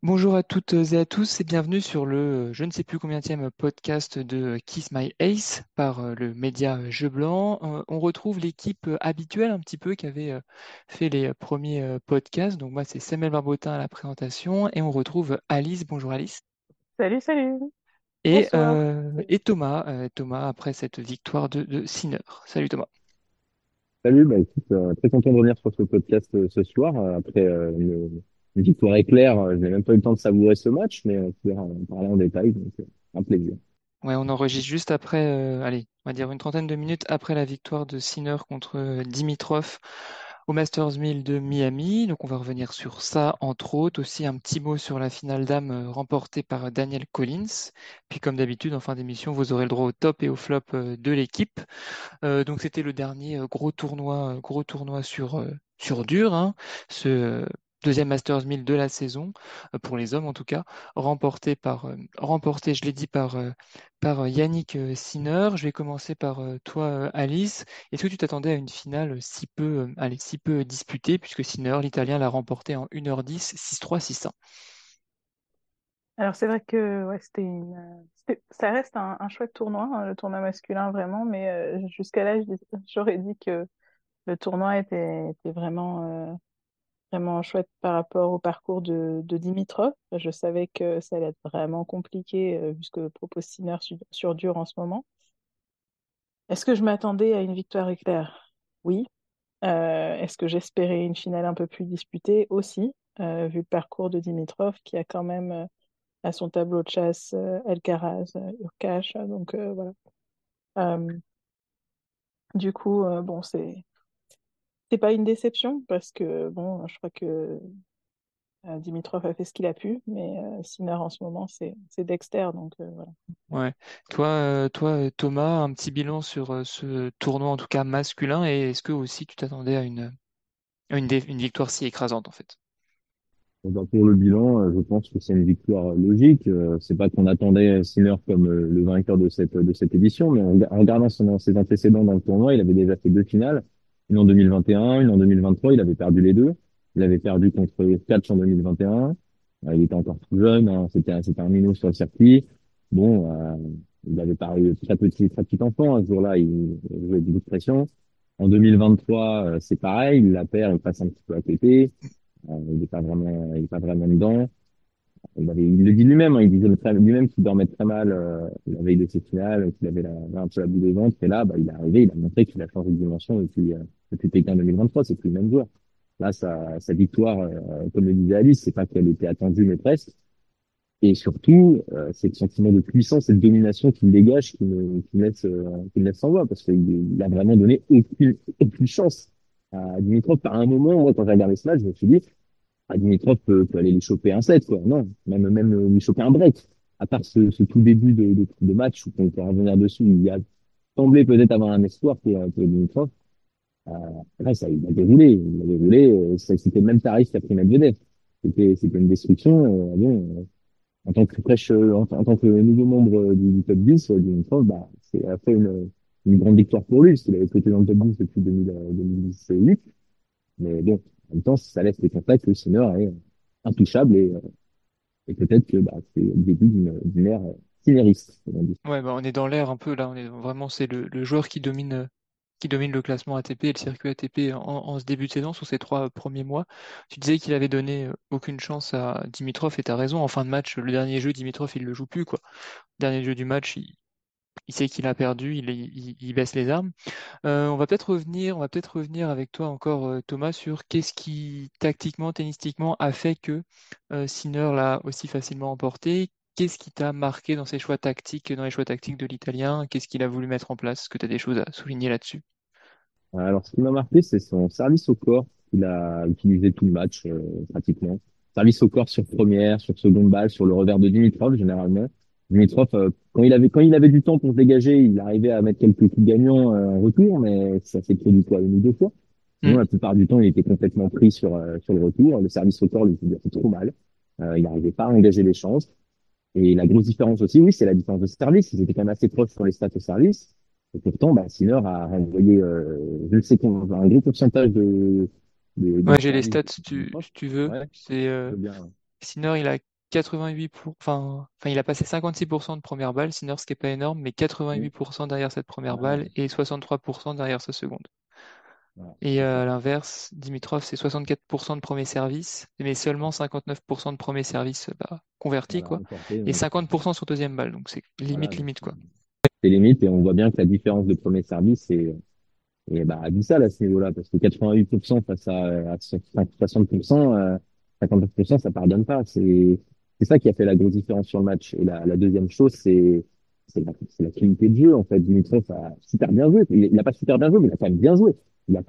Bonjour à toutes et à tous et bienvenue sur le je ne sais plus combienième podcast de Kiss My Ace par le média Jeu Blanc. On retrouve l'équipe habituelle un petit peu qui avait fait les premiers podcasts. Donc moi c'est Samuel Barbotin à la présentation et on retrouve Alice. Bonjour Alice. Salut, salut. Et, Bonsoir. euh, et Thomas, Thomas après cette victoire de Sinner. Salut Thomas. Salut, bah écoute, très content de revenir sur ce podcast ce soir, après une victoire éclair. Je n'ai même pas eu le temps de savourer ce match, mais on pourra en parler en détail, donc un plaisir. Ouais, on enregistre juste après, allez, on va dire une trentaine de minutes après la victoire de Sinner contre Dimitrov au Masters 1000 de Miami. Donc on va revenir sur ça, entre autres. Aussi un petit mot sur la finale dames remportée par Daniel Collins. Puis comme d'habitude, en fin d'émission, vous aurez le droit au top et au flop de l'équipe. Donc c'était le dernier gros tournoi sur dur, hein, ce deuxième Masters 1000 de la saison, pour les hommes en tout cas, remporté, je l'ai dit, par Yannick Sinner. Je vais commencer par toi, Alice. Est-ce que tu t'attendais à une finale si peu disputée, puisque Sinner, l'Italien, l'a remporté en 1h10, 6-3, 6-1. Alors c'est vrai que ouais, ça reste un chouette tournoi, hein, le tournoi masculin vraiment, mais jusqu'à là, j'aurais dit que le tournoi était vraiment chouette par rapport au parcours de Dimitrov. Je savais que ça allait être vraiment compliqué vu ce que propose Sinner sur dur en ce moment. Est-ce que je m'attendais à une victoire éclair? Oui. Est-ce que j'espérais une finale un peu plus disputée aussi, vu le parcours de Dimitrov qui a quand même à son tableau de chasse Alcaraz, Hurkacz, donc voilà. Euh, du coup, bon, c'est pas une déception parce que bon, je crois que Dimitrov a fait ce qu'il a pu, mais Sinner en ce moment c'est Dexter, donc voilà. Ouais. Toi, Thomas, un petit bilan sur ce tournoi, en tout cas masculin, et est-ce que aussi tu t'attendais à une victoire si écrasante en fait? Bon, bah, pour le bilan, je pense que c'est une victoire logique. C'est pas qu'on attendait Sinner comme le vainqueur de cette édition, mais en regardant ses antécédents dans le tournoi, il avait déjà fait deux finales, une en 2021, une en 2023. Il avait perdu les deux. Il avait perdu contre Catch en 2021. Il était encore tout jeune, hein, c'était un minot sur le circuit. Bon, il avait paru très petit enfant à ce jour-là. Il jouait beaucoup de pression. En 2023, c'est pareil. Il la perd, il passe un petit peu à côté. Il est pas vraiment dedans. Il le dit lui-même, hein, il disait lui-même qu'il dormait très mal la veille de ses finales, qu'il avait un peu la boule au ventre. Et là, bah, il est arrivé, il a montré qu'il a changé de dimension depuis Pékin 2023. C'est plus le même joueur. Là, sa victoire, comme le disait Alice, c'est pas qu'elle était attendue, mais presque. Et surtout, c'est le sentiment de puissance et de domination qu'il dégage qui me laisse sans voix, parce qu'il a vraiment donné aucune chance à Dimitrov. Par un moment, moi, quand j'ai regardé ce match, je me suis dit, Dimitrov peut aller lui choper un set, quoi. Non, même lui choper un break. À part ce tout début de match où on peut revenir dessus, il y a semblé peut-être avoir un espoir pour Dimitrov. Euh, Là, il a déroulé. Il a déroulé. C'était le même tarif qu'a pris Medvedev. C'était une destruction. Bon, en tant que en tant que nouveau membre du top 10, Dimitrov, bah, c'est à la fois une grande victoire pour lui, parce qu'il avait été dans le top 10 depuis 2018. Mais bon, en même temps, ça laisse les contacts que Sinner est intouchable et peut-être que bah, c'est le début d'une ère sinériste, comme on dit. Ouais, bah on est dans l'air un peu là. C'est le joueur qui domine le classement ATP et le circuit ATP en ce début de saison sur ces 3 premiers mois. Tu disais qu'il avait donné aucune chance à Dimitrov et t'as raison. En fin de match, le dernier jeu, Dimitrov, il le joue plus quoi. Dernier jeu du match, il sait qu'il a perdu, il baisse les armes. On va peut-être revenir avec toi encore, Thomas, sur qu'est-ce qui, tactiquement, tennistiquement, a fait que Sinner l'a aussi facilement emporté. Qu'est-ce qui t'a marqué dans ses choix tactiques, dans les choix tactiques de l'Italien? Qu'est-ce qu'il a voulu mettre en place? Est-ce que tu as des choses à souligner là-dessus? Alors, ce qui m'a marqué, c'est son service au corps qu'il a utilisé tout le match, pratiquement. Service au corps sur première, sur seconde balle, sur le revers de Dimitrov, généralement. Dimitrov, quand il avait du temps pour se dégager, il arrivait à mettre quelques coups gagnants en retour, mais ça s'est produit quoi, une ou deux fois. Hmm. Sinon, la plupart du temps, il était complètement pris sur le retour. Le service au corps lui faisait trop mal. Il n'arrivait pas à engager les chances. Et la grosse différence aussi, oui, c'est la différence de service. Ils étaient quand même assez proches sur les stats au service. Et pourtant, bah, Sinner a renvoyé, je ne sais combien, un gros pourcentage de Ouais, j'ai les service stats de si prof. tu veux. Ouais, C'est je veux bien. Sinner, il a il a passé 56% de première balle, Sinner, ce qui est pas énorme, mais Mm. 88% derrière cette première Voilà, balle et 63% derrière sa seconde. voilà, Et c'est ça. à l'inverse, Dimitrov, c'est 64% de premier service, mais seulement 59% de premier service converti, Voilà, quoi, emporté, et donc, 50% sur deuxième balle, donc c'est voilà, limite, donc, limite, quoi. c'est limite, et on voit bien que la différence de premier service est bah, abyssale à ce niveau-là, parce que 88% face à 60%, 59%, ça pardonne pas. C'est ça qui a fait la grosse différence sur le match. Et la deuxième chose, c'est la qualité de jeu, en fait. Dimitrov a super bien joué. Il a pas super bien joué, mais il a quand même bien joué. Il a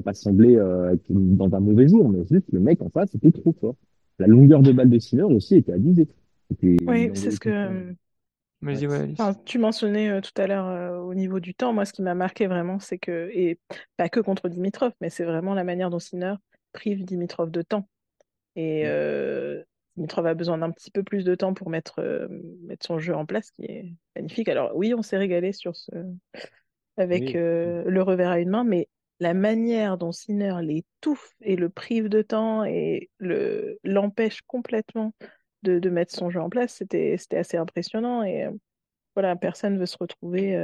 pas semblé être dans un mauvais jour, mais juste le mec en face, c'était trop fort. La longueur de balle de Sinner aussi était abusée. Il Oui, c'est envoyait ce tout le temps. que Vas-y, Ouais, ouais, Alice. enfin, tu mentionnais tout à l'heure au niveau du temps. Moi, ce qui m'a marqué vraiment, c'est que, et pas que contre Dimitrov, mais c'est vraiment la manière dont Sinner prive Dimitrov de temps. Et Dimitrov a besoin d'un petit peu plus de temps pour mettre son jeu en place, qui est magnifique. Alors oui, on s'est régalé avec oui, le revers à une main, mais la manière dont Sinner l'étouffe et le prive de temps et l'empêche complètement de mettre son jeu en place, c'était assez impressionnant. Et voilà, personne veut se retrouver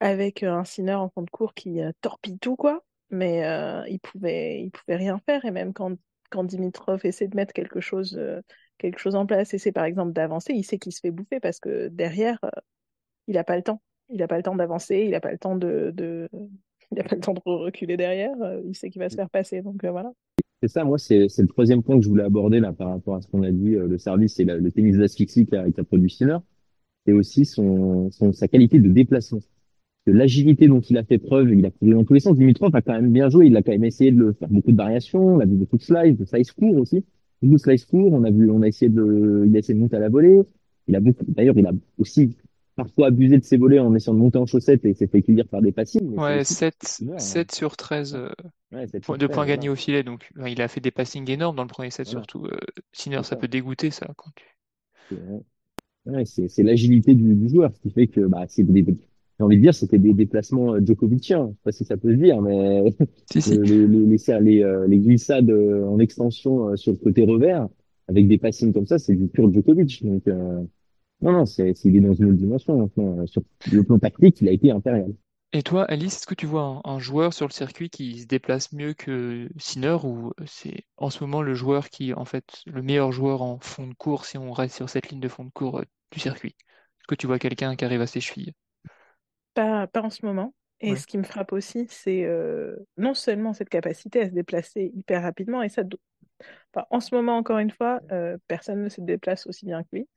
avec un Sinner en fond de cours qui torpille tout, quoi. Mais il pouvait rien faire. Et même quand Dimitrov essaie de mettre quelque chose en place, essaie par exemple d'avancer, il sait qu'il se fait bouffer parce que derrière, il n'a pas le temps. Il n'a pas le temps d'avancer, il n'a pas le temps il n'a pas le temps de reculer derrière. Il sait qu'il va se faire passer. Donc voilà. c'est ça, moi, c'est le troisième point que je voulais aborder là par rapport à ce qu'on a dit, le service et le tennis d'asphyxie qu'a produit Sinner, et aussi sa qualité de déplacement. De l'agilité dont il a fait preuve, il a couru dans tous les sens. Dimitrov a quand même bien joué, il a quand même essayé de le faire beaucoup de variations, on a vu beaucoup de slice court aussi, beaucoup de slice court, il a essayé de monter à la volée, d'ailleurs, il a aussi parfois abusé de ses volées en essayant de monter en chaussettes et s'est fait cueillir par des passings, mais c'est Ouais, aussi 7, Sinner, hein. 7 sur 13 Ouais, 7 sur de 13, points voilà. gagnés au filet, donc il a fait des passings énormes dans le premier set Voilà, surtout. Sinner, c'est ça ça. peut dégoûter ça quand tu... Ouais. Ouais, c'est l'agilité du joueur, ce qui fait que bah, j'ai envie de dire, c'était des déplacements Djokoviciens. Je sais pas si ça peut se dire, mais Si, si. les glissades en extension sur le côté revers, avec des passings comme ça, c'est du pur Djokovic. Donc, non, non, il est dans une autre dimension. Maintenant. Sur le plan tactique, il a été impérial. Et toi, Alice, est-ce que tu vois un joueur sur le circuit qui se déplace mieux que Sinner ou c'est en ce moment le joueur qui, en fait, le meilleur joueur en fond de cours si on reste sur cette ligne de fond de cours du circuit? Est-ce que tu vois quelqu'un qui arrive à ses chevilles? Pas en ce moment. Et Ouais. ce qui me frappe aussi, c'est non seulement cette capacité à se déplacer hyper rapidement, et ça, enfin, en ce moment, encore une fois, personne ne se déplace aussi bien que lui.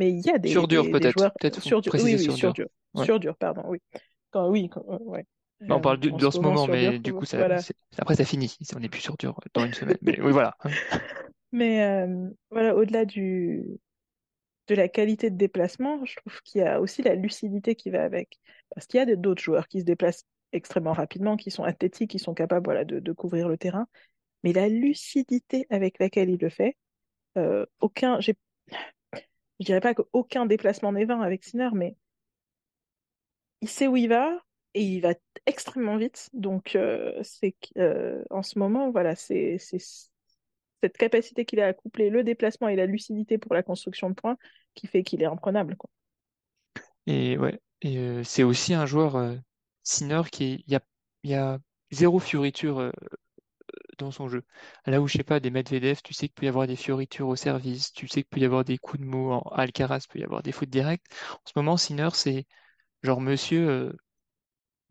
Mais il y a Sur dur des peut-être. joueurs Peut-être faut sur dur. Oui, préciser oui, sur sur dur. dur. Ouais. Sur dur, pardon, oui. Ouais. Non, on parle En de ce ce moment, moment, sur dur, mais du coup, voilà. après ça finit. On n'est plus sur dur dans une semaine. Mais oui, voilà. Mais voilà, au-delà de la qualité de déplacement, je trouve qu'il y a aussi la lucidité qui va avec. Parce qu'il y a d'autres joueurs qui se déplacent extrêmement rapidement, qui sont athlétiques, qui sont capables voilà, de couvrir le terrain. Mais la lucidité avec laquelle il le fait, je dirais pas qu'aucun déplacement n'est vain avec Sinner, mais il sait où il va et il va extrêmement vite. Donc, en ce moment, voilà, c'est cette capacité qu'il a à coupler le déplacement et la lucidité pour la construction de points qui fait qu'il est imprenable, quoi. Et ouais. Et c'est aussi un joueur Sinner il y a zéro fioriture dans son jeu. Là où, je sais pas, des Medvedev, tu sais qu'il peut y avoir des fioritures au service, tu sais qu'il peut y avoir des coups de mou en Alcaraz, peut y avoir des fautes directes. En ce moment, Sinner, c'est genre monsieur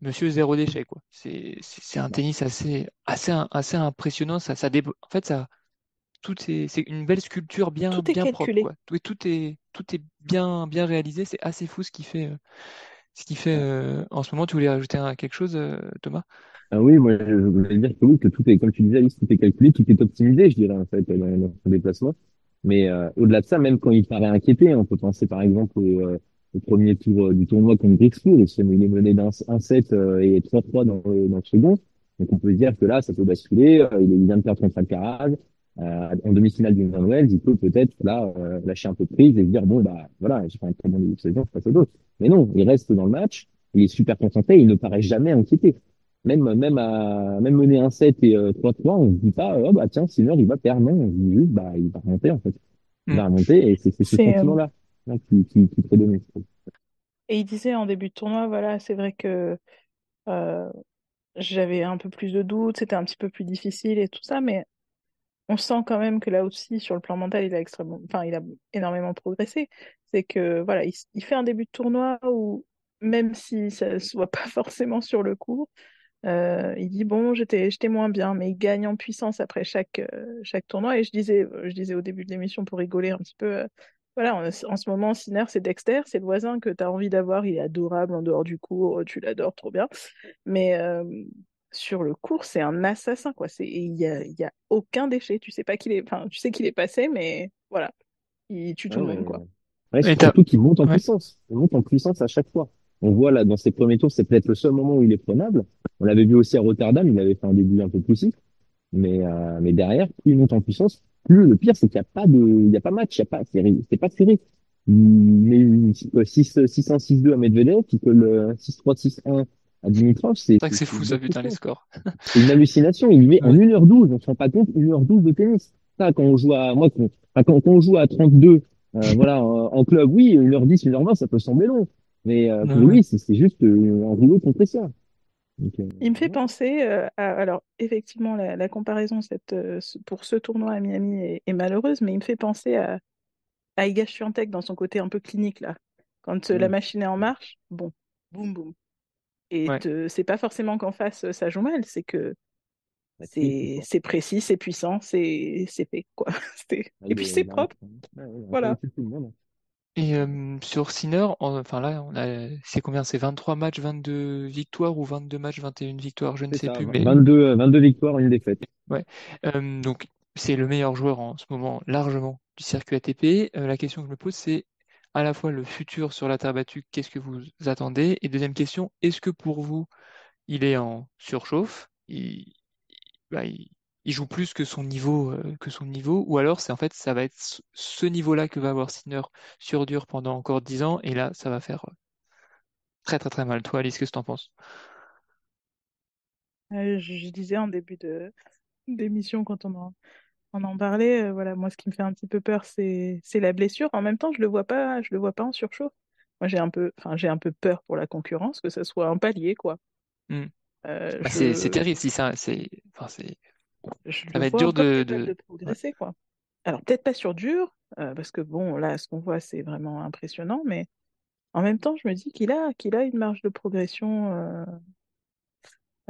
zéro déchet, quoi. C'est un Bah, tennis assez impressionnant. En fait, c'est une belle sculpture Tout est bien propre, calculé. quoi. Tout est bien réalisé. C'est assez fou ce qui fait en ce moment. Tu voulais rajouter quelque chose, Thomas? ah oui, moi, je voulais dire que oui, que tout est, comme tu disais, Alice, tout est calculé, tout est optimisé, je dirais, en fait, dans son déplacement. Mais au-delà de ça, même quand il paraît inquiété, on peut penser par exemple au premier tour du tournoi contre Grexpoor, il est mené un set et 3-3 dans le second. Donc on peut se dire que là, ça peut basculer. Il vient de perdre contre Alcaraz. En demi-finale du Indian Wells, il peut peut-être là lâcher un peu de prise et se dire bon bah voilà, j'ai fait un très bon début de saison, je passe à d'autres. Mais non, il reste dans le match, il est super concentré, il ne paraît jamais inquiété. même mener un set et 3-3, on se dit pas, oh, bah, tiens, Sinner, il va perdre. Non, on se dit juste, bah, il va remonter, en fait. Il Mm. va remonter et c'est ce C'est, sentiment-là, là, qui prédomine. et il disait en début de tournoi, voilà, c'est vrai que euh, j'avais un peu plus de doutes, c'était un petit peu plus difficile et tout ça, mais on sent quand même que là aussi, sur le plan mental, il a extrêmement, enfin, il a énormément progressé. C'est que voilà, il fait un début de tournoi où, même si ça ne se voit pas forcément sur le coup, il dit bon, j'étais moins bien, mais il gagne en puissance après chaque tournoi. Et je disais au début de l'émission pour rigoler un petit peu, voilà, en ce moment, Sinner, c'est Dexter, c'est le voisin que tu as envie d'avoir, il est adorable en dehors du cours, tu l'adores trop bien. Mais sur le cours, c'est un assassin, quoi. Il y a aucun déchet. Tu sais pas qu'il est, enfin, tu sais qu'il est passé, mais voilà, il tue tout Ouais, le mais monde, quoi. ouais, Et surtout qu'il monte en ouais. puissance. Il monte en puissance à chaque fois. On voit là, dans ses premiers tours, c'est peut-être le seul moment où il est prenable. On l'avait vu aussi à Rotterdam, il avait fait un début un peu poussif. Mais derrière, plus il monte en puissance, plus le pire, c'est qu'il n'y a pas il y a pas match, il y a pas, c'est pas serré. Il met 6-1, 6-2 à Medvedev, il peut le 6-3, 6-1 à Dimitrov, C'est vrai que c'est c'est fou une ça, belle putain, les pression. scores. C'est une hallucination. Il met en Ouais. 1h12, on se rend pas compte, 1h12 de tennis. Ça, quand on joue à, moi, quand on joue à 32, voilà, en club, oui, 1h10, 1h20, ça peut sembler long. Mais Ouais, pour ouais. lui, c'est juste un rouleau compresseur. Donc, Il me fait ouais. penser alors effectivement la comparaison pour ce tournoi à Miami est malheureuse, mais il me fait penser à Iga Swiatek dans son côté un peu clinique là. Quand la Mm. machine est en marche, bon, boum boum. Et Ouais. c'est pas forcément qu'en face ça joue mal, c'est que La triple, c'est quoi. c'est précis, c'est puissant, c'est fait quoi. Ah, Et puis c'est il arrive, propre, ouais, ouais, il arrive voilà. au-dessus de tout le monde. Et sur Sinner, enfin là, c'est combien? C'est 23 matchs, 22 victoires ou 22 matchs, 21 victoires, je ne C'est sais ça, plus, mais 22 victoires, une défaite. ouais. Donc c'est le meilleur joueur en ce moment largement du circuit ATP. La question que je me pose, c'est à la fois le futur sur la terre battue, qu'est-ce que vous attendez? Et deuxième question, est-ce que pour vous, il est en surchauffe? Bah, il joue plus que son niveau, ou alors c'est en fait ça va être ce niveau-là que va avoir Sinner sur dur pendant encore 10 ans, et là ça va faire très très très mal. Toi, Alice, qu'est-ce que t'en penses? Je disais en début d'émission quand on en parlait, voilà, moi ce qui me fait un petit peu peur, c'est la blessure. En même temps, je le vois pas en surchauffe. Moi, j'ai un peu peur pour la concurrence, que ce soit un palier, quoi. Hmm. Euh, Bah, c'est je, terrible si ça, enfin, je ça le va être vois dur encore capable de... de Ouais. progresser, quoi. Alors peut-être pas sur dur, parce que bon, là, ce qu'on voit, c'est vraiment impressionnant, mais en même temps, je me dis qu'il a une marge de progression,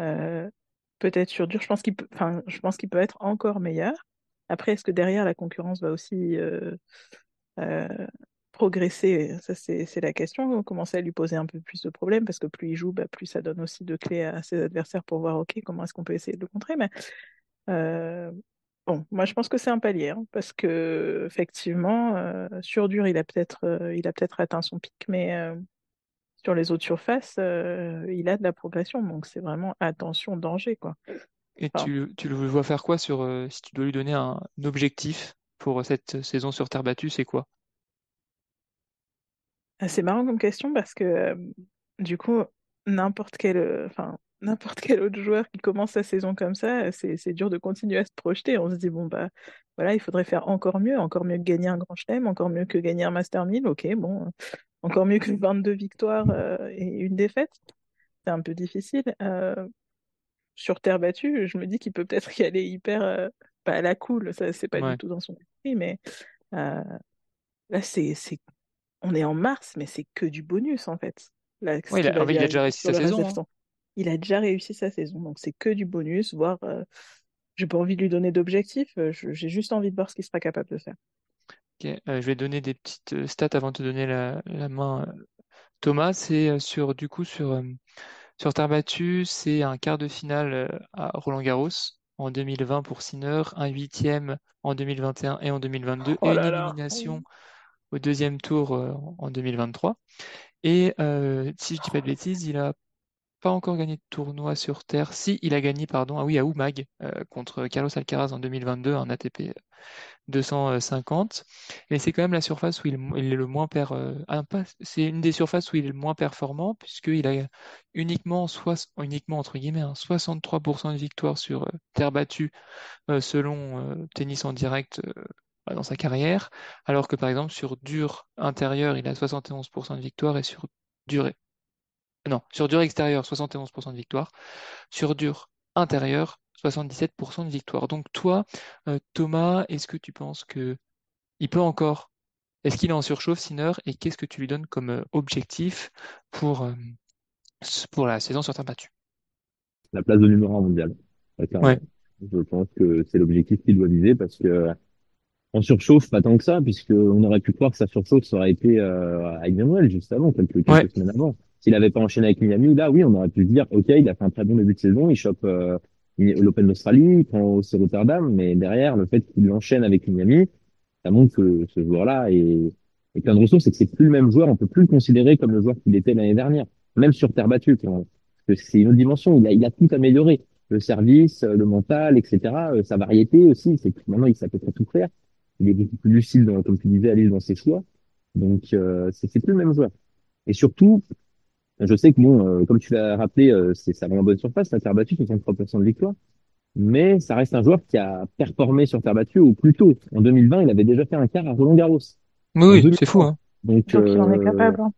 euh, peut-être sur dur. Je pense qu'il peut être encore meilleur. Après, est-ce que derrière la concurrence va aussi euh, progresser? Ça, c'est la question. On commence à lui poser un peu plus de problèmes parce que plus il joue, bah, plus ça donne aussi de clés à ses adversaires pour voir, ok, comment est-ce qu'on peut essayer de le contrer. Mais euh, bon, moi, je pense que c'est un palier, hein, parce que effectivement, sur dur, il a peut-être atteint son pic, mais sur les autres surfaces, il a de la progression. Donc, c'est vraiment attention, danger, quoi. Et Enfin, tu le vois faire quoi sur, si tu dois lui donner un objectif pour cette saison sur terre battue, c'est quoi? c'est marrant comme question parce que du coup, n'importe quel autre joueur qui commence sa saison comme ça, c'est dur de continuer à se projeter. On se dit, bon, bah voilà, il faudrait faire encore mieux que gagner un grand chelem, encore mieux que gagner un Master 1000, ok, bon, encore mieux que 22 victoires et une défaite. C'est un peu difficile. Sur terre battue, je me dis qu'il peut peut-être y aller hyper, pas à la cool, ça c'est pas du Ouais. tout dans son esprit, mais euh, là on est en mars, mais c'est que du bonus en fait. Là, ce Ouais, qui va en fait, lui il a déjà arriver réussi sur sa le reste des saison, hein. temps. Il a déjà réussi sa saison, donc c'est que du bonus, voire j'ai pas envie de lui donner d'objectif, j'ai juste envie de voir ce qu'il sera capable de faire. Ok, je vais donner des petites stats avant de te donner la main. Thomas, c'est du coup, sur terre battue, c'est un quart de finale à Roland-Garros en 2020 pour Sinner, un huitième en 2021 et en 2022, Oh et une là là. élimination au deuxième tour en 2023. Et si je dis pas de bêtises, il a pas encore gagné de tournoi sur terre. Si, il a gagné, pardon, ah oui, à Umag, contre Carlos Alcaraz en 2022, un ATP 250. Mais c'est quand même la surface où il est le moins c'est une des surfaces où il est le moins performant, puisqu'il a uniquement entre guillemets, 63% de victoires sur terre battue, selon Tennis en direct, dans sa carrière, alors que par exemple sur dur intérieur, il a 71% de victoires, et sur dur, non, sur dur extérieur, 71% de victoires, sur dur intérieur, 77% de victoires. Donc toi, Thomas, est-ce que tu penses que il peut encore, est-ce qu'il est en surchauffe, Sinner, et qu'est-ce que tu lui donnes comme objectif pour, euh, pour la saison sur terre battue? La place de numéro un mondial, Ouais, clairement. Je pense que c'est l'objectif qu'il doit viser parce que en surchauffe, pas tant que ça, puisque on aurait pu croire que sa surchauffe ça aurait été avec Manuel juste avant, ouais, quelques semaines avant. S'il avait pas enchaîné avec Miami, là, oui, on aurait pu se dire, ok, il a fait un très bon début de saison, il chope l'Open d'Australie, il prend aussi Rotterdam, mais derrière, le fait qu'il enchaîne avec Miami, ça montre que ce joueur-là est plein de ressources et que c'est plus le même joueur, on peut plus le considérer comme le joueur qu'il était l'année dernière, même sur terre battue, quoi. Parce que c'est une autre dimension, il a tout amélioré. Le service, le mental, etc., sa variété aussi, c'est que maintenant il sait à peu près tout faire. Il est beaucoup plus lucide, comme tu disais, Alice, dans ses choix. Donc, c'est plus le même joueur. Et surtout, je sais que bon, comme tu l'as rappelé, c'est ça va en bonne surface, la terre battue, 63% de victoire. Mais ça reste un joueur qui a performé sur terre battue, ou plutôt, en 2020, il avait déjà fait un quart à Roland-Garros, oui, en oui, c'est fou, 2020. hein. Donc, Donc il en est capable, hein.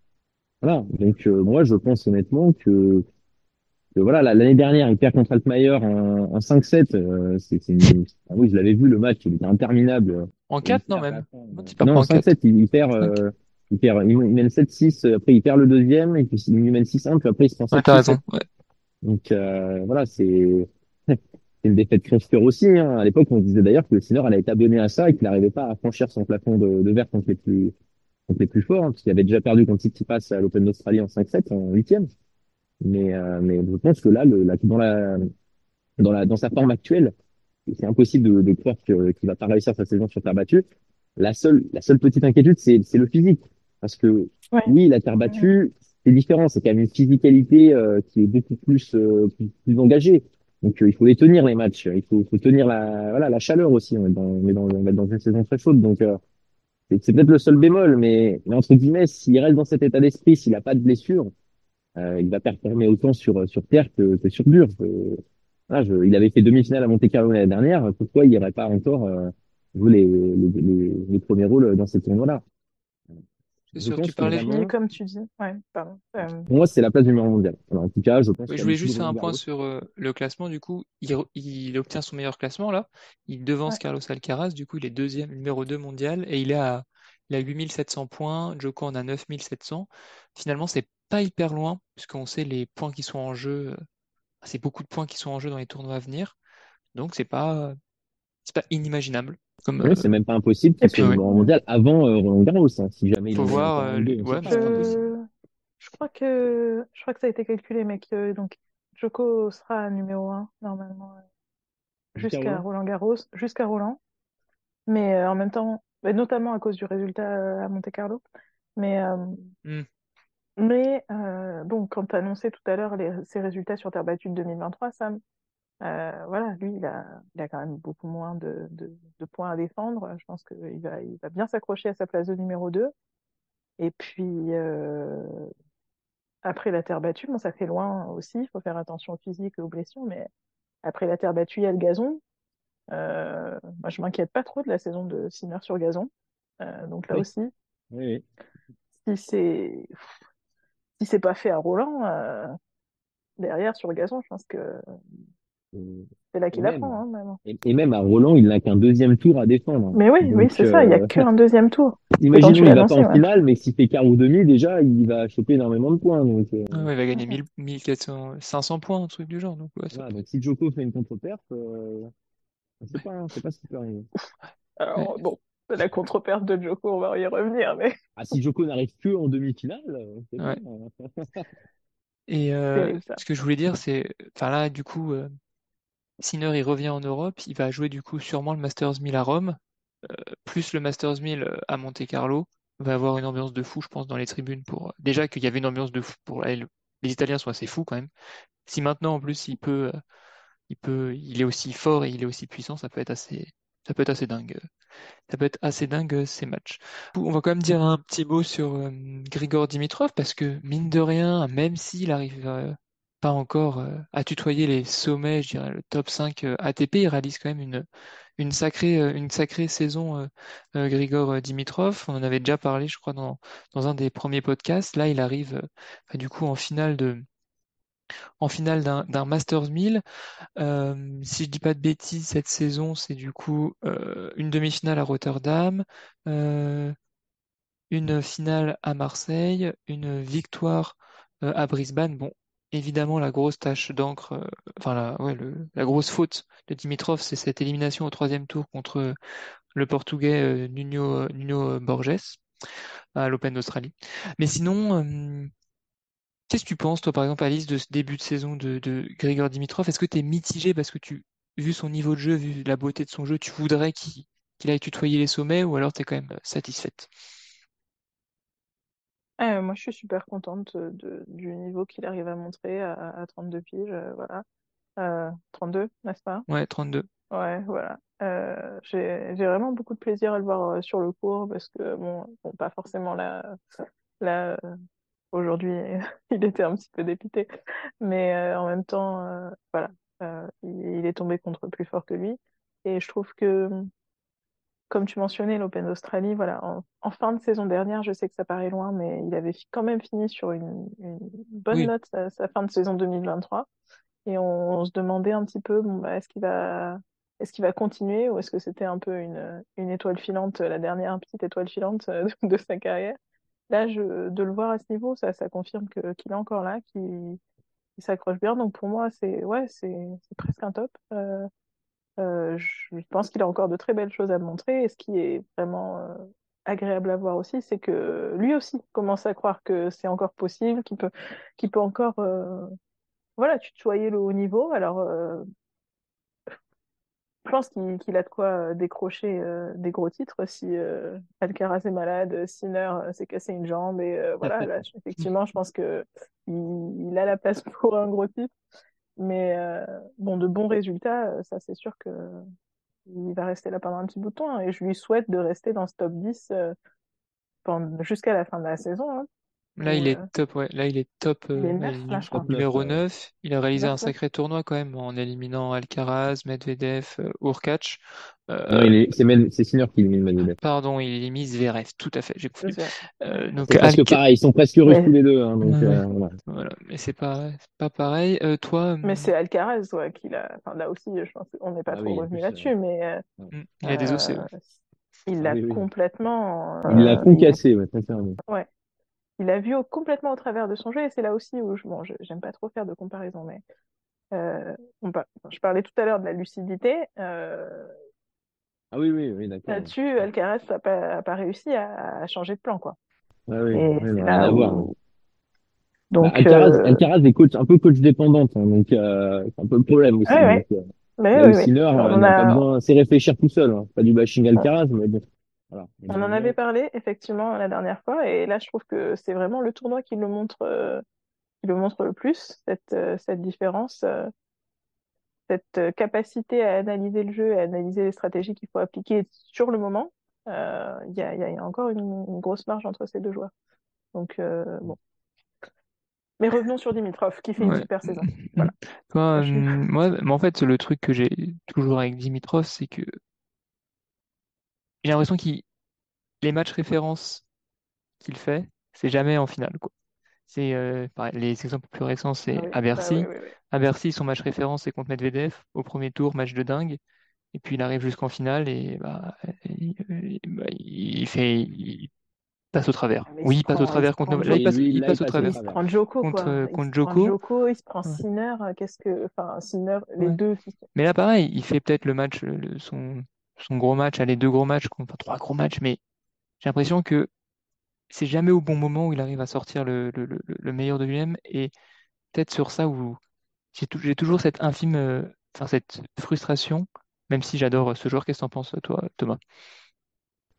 voilà. Donc, moi, je pense honnêtement que voilà, l'année dernière, il perd contre Altmaier en 5-7. Ah oui, je l'avais vu, le match, il était interminable. En Et il 4, non perd à la même. fin. Non, tu perds Non, pas en en 4. 5-7, il mène 7-6, après il perd le deuxième, et puis il mène 6-1, puis après il se prend Ouais, t'as 7-6, raison. 7. Ouais. Donc, voilà, c'est une défaite crève-cœur aussi, hein. À l'époque, on disait d'ailleurs que le Sinner, elle a été abonné à ça et qu'il n'arrivait pas à franchir son plafond de verre contre les plus forts, hein, parce qu'il avait déjà perdu contre Tsitsipas à l'Open d'Australie en 5-7, en huitième. Mais je pense que là, dans sa forme actuelle, c'est impossible de croire qu'il va pas réussir sa saison sur terre battue. La seule petite inquiétude, c'est le physique. Parce que, Ouais. oui, la terre Mm. battue, c'est différent. C'est quand même une physicalité, qui est beaucoup plus engagée. Donc, il faut les tenir, les matchs. Faut tenir voilà, la chaleur aussi. On est dans une saison très chaude. Donc, c'est peut-être le seul bémol. Mais entre guillemets, s'il reste dans cet état d'esprit, s'il n'a pas de blessure, il va performer autant sur terre que sur dur. Voilà, il avait fait demi-finale à Monte-Carlo l'année dernière. Pourquoi il n'irait pas encore jouer les premiers rôles dans ces tournois-là? C'est Je sûr, tu pense que Et parlais. puis, vraiment, comme tu dis, ouais, pardon. pour moi, c'est la place numéro mondial. Alors, en tout cas, je pense Oui, qu'il je y a voulais dessous de juste faire Roland un point Garros. sur le classement. Du coup, il obtient son meilleur classement là. Il devance Ouais. Carlos Alcaraz. Du coup, il est deuxième, numéro 2 mondial. Et il a 8700 points. Djoko en a 9700. Finalement, c'est pas hyper loin, puisqu'on sait les points qui sont en jeu. C'est beaucoup de points qui sont en jeu dans les tournois à venir. Donc, c'est pas inimaginable. Comme, Oui, c'est même pas impossible Et qu'il soit puis, ouais, numéro un mondial avant Roland Garros, hein. Si jamais il faut en gagne voir. encore un ou deux, on sait Ouais, mais pas, c'est pas hein. impossible. je, je crois que ça a été calculé, mais que donc Joko sera numéro un normalement Jusqu'à jusqu'à Roland? Roland-Garros, jusqu'à Roland, mais en même temps, bah, notamment à cause du résultat à Monte-Carlo. Mais, Hmm. bon, quand tu as annoncé tout à l'heure ses résultats sur terre battue de 2023, Sam, voilà, lui, il a quand même beaucoup moins de points à défendre. Je pense qu'il va bien s'accrocher à sa place de numéro 2. Et puis, après la terre battue, bon, ça fait loin aussi, il faut faire attention au physique et aux blessures, mais après la terre battue, il y a le gazon. Moi, je m'inquiète pas trop de la saison de Sinner sur gazon. Donc là Oui, aussi, oui, si c'est si c'est pas fait à Roland, derrière sur le gazon, je pense que oui. c'est là Et qu'il même, apprend, hein, même. et même à Roland, il n'a qu'un deuxième tour à défendre. Mais oui, oui, Donc, c'est ça, il y a qu'un deuxième tour. C'est quand imaginons, tu il l'as va pas annoncé, en ouais. finale, mais s'il fait quart ou demi, déjà, il va choper énormément de points. Donc, Ah ouais, il va gagner Mhm. 1400, 500 points, un truc du genre. Donc, ouais, ça voilà. peut. Donc, si Djoko fait une contre-perf, on sait Ouais. pas, hein, c'est pas ce qui peut arriver. Ouais. Alors, bon, la contre-perte de Joko, on va y revenir, mais Ah, si Djoko n'arrive que en demi-finale, c'est Ouais. bon, hein. Et terrible ça. ce que je voulais dire, c'est, enfin là, du coup, Sinner, il revient en Europe, il va jouer du coup sûrement le Masters 1000 à Rome, plus le Masters 1000 à Monte-Carlo. Il va avoir une ambiance de fou, je pense, dans les tribunes. Déjà qu'il y avait une ambiance de fou pour les Italiens sont assez fous quand même. Si maintenant en plus il est aussi fort et il est aussi puissant, ça peut être assez dingue. Ça peut être assez dingue ces matchs. On va quand même dire un petit mot sur Grigor Dimitrov parce que mine de rien, même s'il arrive pas encore à tutoyer les sommets, je dirais le top 5 ATP, il réalise quand même une sacrée saison Grigor Dimitrov. On en avait déjà parlé, je crois, dans un des premiers podcasts. Là, il arrive du coup en finale d'un Masters 1000. Si je dis pas de bêtises, cette saison, c'est du coup une demi-finale à Rotterdam, euh, une finale à Marseille, une victoire à Brisbane. Bon, évidemment, la grosse tache d'encre, enfin la grosse faute de Dimitrov, c'est cette élimination au troisième tour contre le Portugais Nuno Borges à l'Open d'Australie. Mais sinon, qu'est-ce que tu penses, toi, par exemple, Alice, de ce début de saison de Grigor Dimitrov? Est-ce que tu es mitigé parce que vu son niveau de jeu, vu la beauté de son jeu, tu voudrais qu'il aille tutoyer les sommets ou alors tu es quand même satisfaite? Moi, je suis super contente du niveau qu'il arrive à montrer à 32 piges, voilà. 32, n'est-ce pas? Ouais, 32. Ouais, voilà. J'ai vraiment beaucoup de plaisir à le voir sur le court parce que, bon, pas forcément là aujourd'hui, il était un petit peu dépité, mais en même temps, voilà, il est tombé contre plus fort que lui. Et je trouve que, comme tu mentionnais, l'Open d'Australie, voilà, en fin de saison dernière, je sais que ça paraît loin, mais il avait quand même fini sur une bonne Oui, note sa fin de saison 2023. Et on se demandait un petit peu, bon, bah, est-ce qu'il va continuer ou est-ce que c'était un peu une étoile filante, la dernière petite étoile filante de sa carrière. Là, de le voir à ce niveau, ça confirme qu'il est encore là, qu'il s'accroche bien. Donc pour moi, ouais, c'est presque un top. Je pense qu'il a encore de très belles choses à montrer. Et ce qui est vraiment agréable à voir aussi, c'est que lui aussi commence à croire que c'est encore possible, qu'il peut encore voilà, tutoyer le haut niveau. Alors, je pense qu'il a de quoi décrocher des gros titres si Alcaraz est malade, Sinner s'est cassé une jambe et voilà, là, effectivement, je pense que il a la place pour un gros titre. Mais bon, de bons résultats, ça c'est sûr que il va rester là pendant un petit bout de temps, hein, et je lui souhaite de rester dans ce top 10 jusqu'à la fin de la saison, hein, là où il est top, ouais. Là il est top, il est ouais, 9 là, je Top crois. 9, numéro 9. Il a réalisé un 9. sacré tournoi quand même en éliminant Alcaraz, Medvedev, Hurkacz. Non, Euh, c'est Sinner qui élimine Medvedev. Pardon, il élimine Zverev, tout à fait, j'ai confondu. Donc C'est presque pareil, ils sont presque russes tous Mais, les deux, hein, donc Ouais, voilà. voilà, mais c'est pas pareil. Toi, mais c'est Alcaraz, ouais, enfin, là aussi, je pense qu'on n'est pas Ah trop oui, en revenu plus, là-dessus, mais ouais. il a des OC, ouais. Euh, il Ah l'a oui, oui. complètement, Il l'a concassé, ouais, sincèrement. ouais, il a vu complètement au travers de son jeu et c'est là aussi où bon, j'aime pas trop faire de comparaison, mais euh, je parlais tout à l'heure de la lucidité. Ah oui, oui, oui, d'accord. Là-dessus, Alcaraz a pas réussi à changer de plan, quoi. Ah oui, Et oui, c'est non, rien là à voir, hein. où, Bah, donc, Alcaraz est un peu coach dépendante, hein, donc c'est un peu le problème aussi. ouais, Donc, ouais, mais là oui, où oui. Sinner On en n'a pas a, besoin, c'est réfléchir tout seul, hein. Pas du bashing on, Alcaraz, mais bon, voilà. on en avait parlé effectivement la dernière fois, et là, je trouve que c'est vraiment le tournoi qui le montre le plus, cette différence. Cette capacité à analyser le jeu et à analyser les stratégies qu'il faut appliquer sur le moment, il y a encore une grosse marge entre ces deux joueurs. Donc, bon. Mais revenons sur Dimitrov, qui fait une Ouais. super saison. Voilà. Toi, Ça, je- moi, mais en fait, le truc que j'ai toujours avec Dimitrov, c'est que j'ai l'impression qu'il les matchs références qu'il fait, c'est jamais en finale, quoi. C'est pareil, les exemples plus récents, Ah c'est oui, à bah oui, Bercy. oui, oui. À Bercy, son match référence, c'est contre Medvedev au premier tour, match de dingue. Et puis il arrive jusqu'en finale et il passe au travers. Ah, mais Oui, il passe au il se travers contre prend Novak. Là, Djoko, Oui, lui, il là, il passe au passe au il travers se travers. prend Djoko, quoi. contre Il se prend Djoko. Djoko, il se prend Ouais, Sinner. Enfin, Sinner, les ouais. deux qui sont. Mais là, pareil, il fait peut-être le match, son gros match, les deux gros matchs, enfin trois gros matchs, mais j'ai l'impression que c'est jamais au bon moment où il arrive à sortir le meilleur de lui-même. Et peut-être sur ça où j'ai toujours cette infime, enfin cette frustration, même si j'adore ce joueur. Qu'est-ce que t'en penses, toi, Thomas?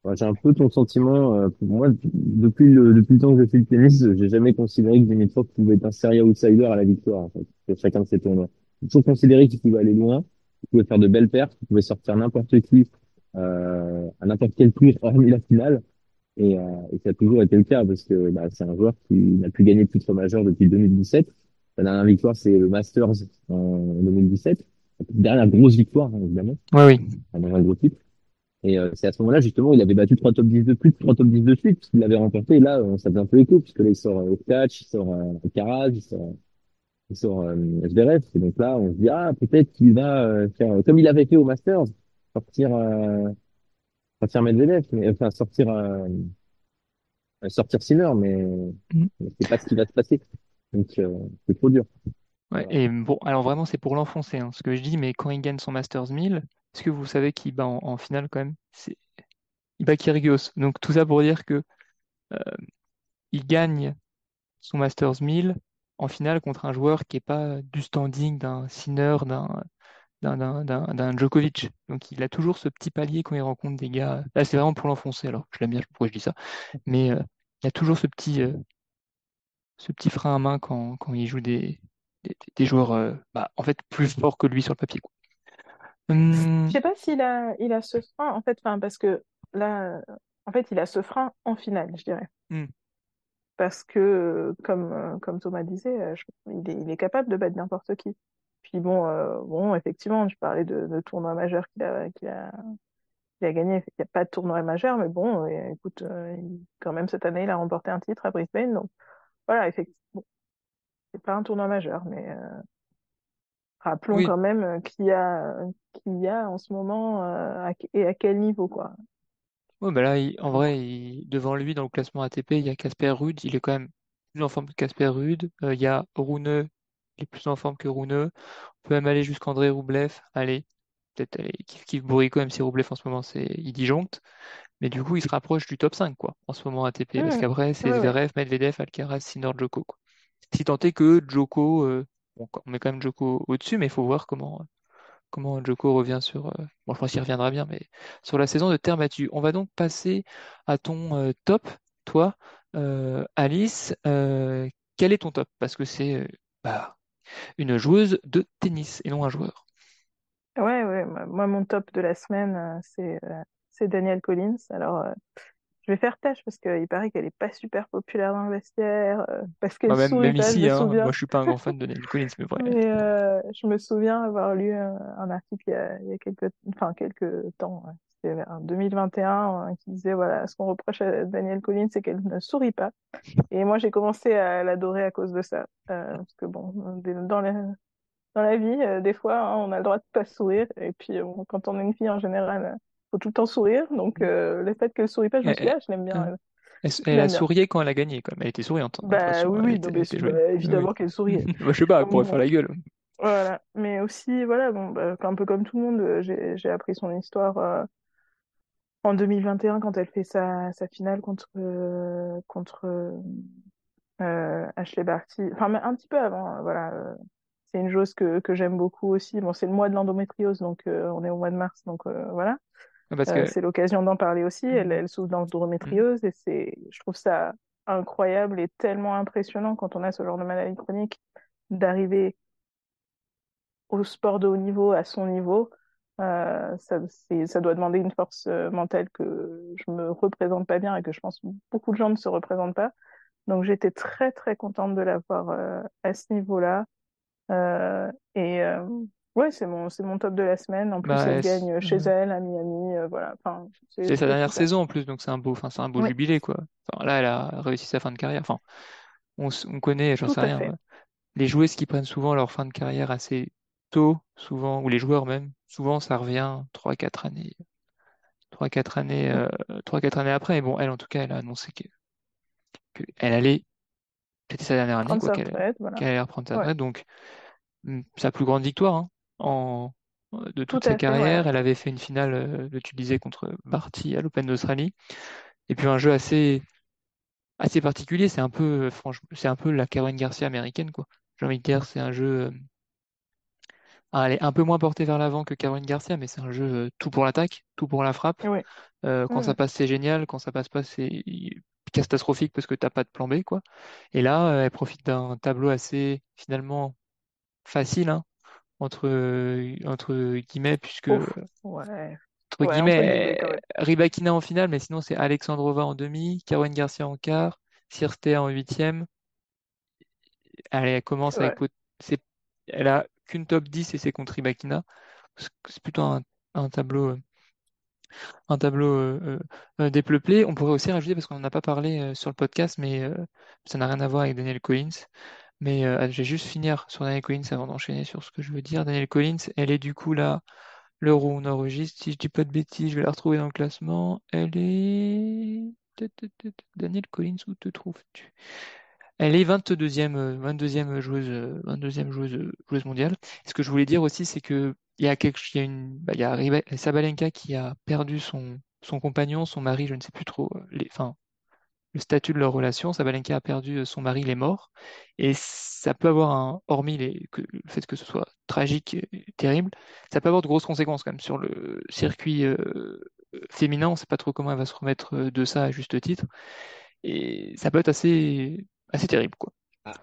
Ouais, j'ai un peu ton sentiment. Pour moi, depuis le temps que je fais le tennis, j'ai jamais considéré que Dimitrov pouvait être un sérieux outsider à la victoire, en fait, sur chacun de ses tournois. J'ai toujours considéré qu'il pouvait aller loin, qu'il pouvait faire de belles perfs, qu'il pouvait sortir n'importe qui, à n'importe quel prix, hormis la finale. Et ça a toujours été le cas, parce que bah, c'est un joueur qui n'a plus gagné de titre majeur depuis 2017. Sa dernière victoire, c'est le Masters en 2017. Dernière grosse victoire, hein, évidemment, Oui, oui. dans un gros titre. C'est à ce moment-là, justement, il avait battu trois top 10 de plus, trois top 10 de suite, puisqu'il l'avait remporté. Et là, ça fait un peu écho, puisque là, il sort Okatch, il sort Alcaraz, il sort Zverev. Et donc là, on se dit, ah, peut-être qu'il va faire, comme il avait fait au Masters, sortir, sortir Medvedev, mais, enfin, sortir Sinner, Mm. mais c'est pas ce qui va se passer. Donc, c'est trop dur. Ouais, Voilà. et bon, alors vraiment, c'est pour l'enfoncer, hein, ce que je dis, mais quand il gagne son Masters 1000, est-ce que vous savez qu'il bat en finale quand même? Il bat Kyrgios. Donc tout ça pour dire que euh, il gagne son Masters 1000 en finale contre un joueur qui n'est pas du standing d'un Sinner, d'un Djokovic. Donc il a toujours ce petit palier quand il rencontre des gars. Là, c'est vraiment pour l'enfoncer, alors je l'aime bien, pourquoi je dis ça. Mais il y a toujours ce petit frein à main quand il joue des joueurs bah, en fait plus forts que lui sur le papier, quoi. Je Hum, sais pas s'il a ce frein, en fait, enfin, parce que là, en fait, il a ce frein en finale, je dirais. hum. Parce que, comme Thomas disait, il est capable de battre n'importe qui. Puis bon, effectivement, je parlais de tournois majeurs qu'il a gagné. Il n'y a pas de tournoi majeur, mais bon, écoute, quand même, cette année, il a remporté un titre à Brisbane. Donc voilà, effectivement, bon, c'est pas un tournoi majeur, mais rappelons Oui, quand même qu'il y a en ce moment et à quel niveau, quoi. ouais, bah là, en vrai, devant lui dans le classement ATP, il y a Casper Ruud, il est quand même plus en forme que Casper Ruud. Il y a Rune, il est plus en forme que Rune. On peut même aller jusqu'André Roublev. Allez, peut-être aller kiff Bourrico, même si Roublev en ce moment il disjoncte. Mais du coup, il se rapproche du top 5 quoi, en ce moment ATP. Parce Mmh. qu'après, c'est Ouais, ouais. Zverev, Medvedev, Alcaraz, Sinner, Djoko, quoi. Si tant est que Djoko, bon, on met quand même Djoko au-dessus, mais il faut voir comment Djoko revient sur. Bon, je pense qu'il reviendra bien, mais sur la saison de terre battue. On va donc passer à ton top, toi, Alice. Quel est ton top? Parce que c'est bah, une joueuse de tennis et non un joueur. Ouais, ouais. Moi, mon top de la semaine, c'est Danielle Collins. Alors, je vais faire tâche parce qu'il paraît qu'elle est pas super populaire dans le vestiaire, parce qu'elle sourit Même pas, je ici, me hein, moi souviens. je suis pas un grand fan de Neil Collins, mais vrai. Mais je me souviens avoir lu un article il y a quelques temps, ouais. C'était en 2021, qui disait, voilà, ce qu'on reproche à Danielle Collins, c'est qu'elle ne sourit pas. Et moi, j'ai commencé à l'adorer à cause de ça. Parce que bon, dans la vie, des fois, hein, on a le droit de pas sourire. Et puis, quand on est une fille, en général, faut tout le temps sourire. Donc, le fait qu'elle sourit pas, je me suis dit, Elle, ah, je l'aime bien. elle Je a l'aime bien. sourié quand elle a gagné, quand même. Elle était souriante, hein, de toute Bah façon, oui, elle oui, non, était, elle mais était jolie. bah, Oui, oui. évidemment qu'elle souriait. Bah, je sais pas, elle pourrait Donc faire bon, la gueule. voilà. Mais aussi, voilà, bon, bah, un peu comme tout le monde, j'ai appris son histoire en 2021 quand elle fait sa finale contre Ashley Barty. Enfin, mais un petit peu avant, voilà. C'est une joueuse que j'aime beaucoup aussi. Bon, c'est le mois de l'endométriose, donc on est au mois de mars, donc voilà. Parce que. C'est l'occasion d'en parler aussi. Elle, Mm, elle souffre mm. d'endométriose et je trouve ça incroyable et tellement impressionnant quand on a ce genre de maladie chronique d'arriver au sport de haut niveau, à son niveau. Ça doit demander une force mentale que je me représente pas bien et que je pense beaucoup de gens ne se représentent pas. Donc j'étais très très contente de la voir à ce niveau-là. Et ouais, c'est mon top de la semaine. En plus, Bah, elle gagne chez elle à Miami. Voilà. Enfin, c'est sa c'est dernière super. saison en plus, donc c'est un beau Oui, jubilé, quoi. Enfin, là, elle a réussi sa fin de carrière. Enfin, on connaît, j'en tout sais à rien, fait. les joueuses qui prennent souvent leur fin de carrière assez tôt, souvent, ou les joueurs même, souvent ça revient 3 4 années, 3 4 années, 3 4 années après. Et bon, elle, en tout cas, elle a annoncé qu'elle allait, c'était sa dernière année, Prendre quoi, sa retraite, voilà. qu'elle allait reprendre sa Ouais, retraite. Donc, sa plus grande victoire, hein, de tout toute sa à fait, ouais, carrière. ouais. Elle avait fait une finale, tu le disais, contre Barty à l'Open d'Australie. Et puis un jeu assez particulier. C'est un peu, franchement, c'est un peu la Caroline Garcia américaine, quoi. J'ai envie de dire, c'est un jeu elle est un peu moins portée vers l'avant que Caroline Garcia, mais c'est un jeu tout pour l'attaque, tout pour la frappe. Oui. Quand ça Mm. passe, c'est génial. Quand ça passe pas, c'est catastrophique parce que t'as pas de plan B, quoi. Et là, elle profite d'un tableau assez finalement facile, hein, entre guillemets, puisque Ouf. Ouais. entre Ouais, entre guillemets guillemets, quand même. Rybakina en finale, mais sinon c'est Alexandrova en demi, Caroline Garcia en quart, Sirtea en huitième. Allez, elle commence avec Ouais. c'est- elle a qu'une top 10 et c'est contre Rybakina. C'est plutôt un tableau dépeuplé. On pourrait aussi rajouter, parce qu'on n'en a pas parlé sur le podcast, mais ça n'a rien à voir avec Daniel Collins. Mais je vais juste finir sur Daniel Collins avant d'enchaîner sur ce que je veux dire. Daniel Collins, elle est du coup là, l'heure où on enregistre. Si je dis pas de bêtises, je vais la retrouver dans le classement. Elle est... Daniel Collins, où te trouves-tu? Elle est 22e joueuse, 22e joueuse mondiale. Et ce que je voulais dire aussi, c'est que il y a bah, il y a Sabalenka qui a perdu son compagnon, son mari, je ne sais plus trop, enfin, le statut de leur relation. Sabalenka a perdu son mari, il est mort. Et ça peut avoir hormis le fait que ce soit tragique et terrible, ça peut avoir de grosses conséquences quand même sur le circuit féminin. On ne sait pas trop comment elle va se remettre de ça à juste titre. Et ça peut être assez terrible, quoi,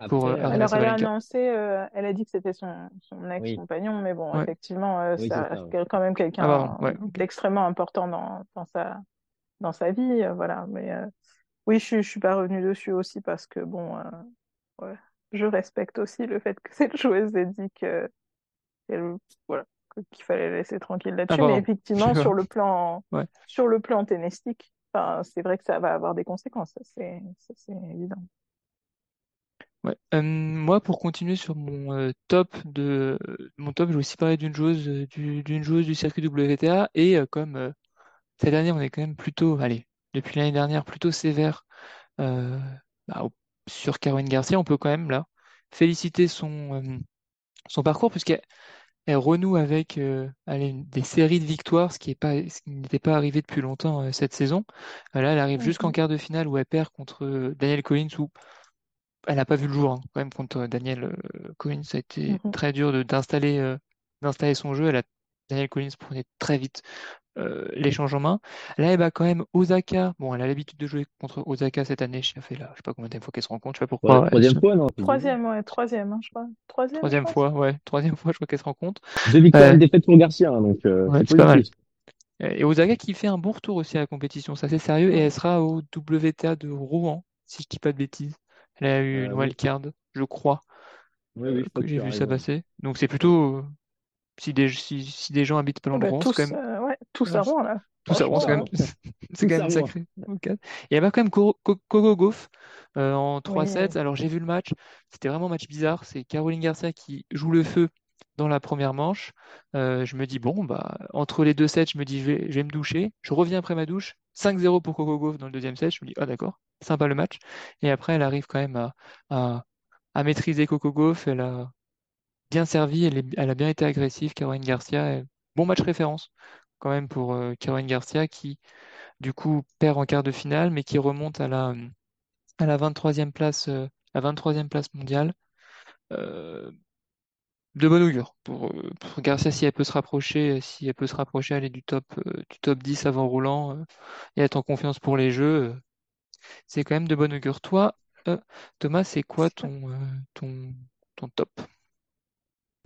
pour Après, Aryna Alors, elle a Sabalenka. annoncé, elle a dit que c'était son oui, ex-compagnon, mais bon, Ouais. effectivement, oui, ça c'est ça. reste Ouais. quand même Ah, pardon. quelqu'un Ouais, ok. d'extrêmement important dans sa vie, voilà. Mais oui, je suis pas revenue dessus aussi parce que, bon, ouais, je respecte aussi le fait que cette joueuse ait dit qu'elle- voilà, qu'il fallait la laisser tranquille Ah, là-dessus. Mais pardon. Je effectivement, sais pas. Ouais. sur le plan tennistique, enfin, c'est vrai que ça va avoir des conséquences, ça, c'est évident. Ouais. Moi, pour continuer sur mon top, je vais aussi parler d'une joueuse du circuit WTA. Et comme cette année, on est quand même plutôt, allez, depuis l'année dernière, plutôt sévère euh, bah, sur Caroline Garcia, on peut quand même là féliciter son parcours, puisqu'elle renoue avec allez, des séries de victoires, ce qui n'était pas arrivé depuis longtemps cette saison. Là, elle arrive jusqu'en Mhm, quart de finale où elle perd contre Daniel Collins, où elle n'a pas vu le jour, hein. Quand même, contre Daniel Collins, ça a été mhm. très dur d'installer son jeu. Daniel Collins prenait très vite l'échange en main. Là, elle bat quand même Osaka. Bon, elle a l'habitude de jouer contre Osaka cette année. Ça fait là, je sais pas combien de fois qu'elle se rencontre, je sais pas Pour la pourquoi. troisième fois, non, c'est deuxième. Troisième, ouais, troisième, hein, je crois. Troisième, je Troisième pense. fois, ouais, troisième fois, je crois qu'elle se rencontre. Deux victoires, Euh, une défaite pour Garcia, hein, donc ouais, c'est c'est pas mal. positif. Et Osaka qui fait un bon retour aussi à la compétition, c'est assez sérieux. Et Ouais. elle sera au WTA de Rouen, si je dis pas de bêtises. Elle a eu une Oui, wildcard, je crois, oui, oui, je crois que que j'ai tu as vu ça raison. passer. Donc c'est plutôt, si des gens habitent pas loin Ah de bah, Rouen, c'est quand tous, même, ouais, tous à voilà, Rouen, là. tout ça, Rouen, c'est Franchement, quand même, c'est Tout quand ça, même moi. sacré. Ok. Et elle va quand même Coco Gauff en oui. 3-7. Alors j'ai vu le match, c'était vraiment un match bizarre. C'est Caroline Garcia qui joue le feu dans la première manche. Je me dis, bon, bah, entre les deux sets, je me dis, je vais me doucher. Je reviens après ma douche, 5-0 pour Coco Gauff dans le deuxième set. Je me dis, ah d'accord, sympa le match. Et après, elle arrive quand même à, à maîtriser Coco Gauff. Elle a bien servi, elle a bien été agressive, Caroline Garcia. Bon match référence quand même pour Caroline Garcia qui du coup perd en quart de finale, mais qui remonte à la 23e place, mondiale. Euh, de bon augure pour Garcia si elle peut se rapprocher, aller du top 10 avant Roland et être en confiance pour les jeux, c'est quand même de bon augure. Toi, Thomas, c'est quoi ton, ton top?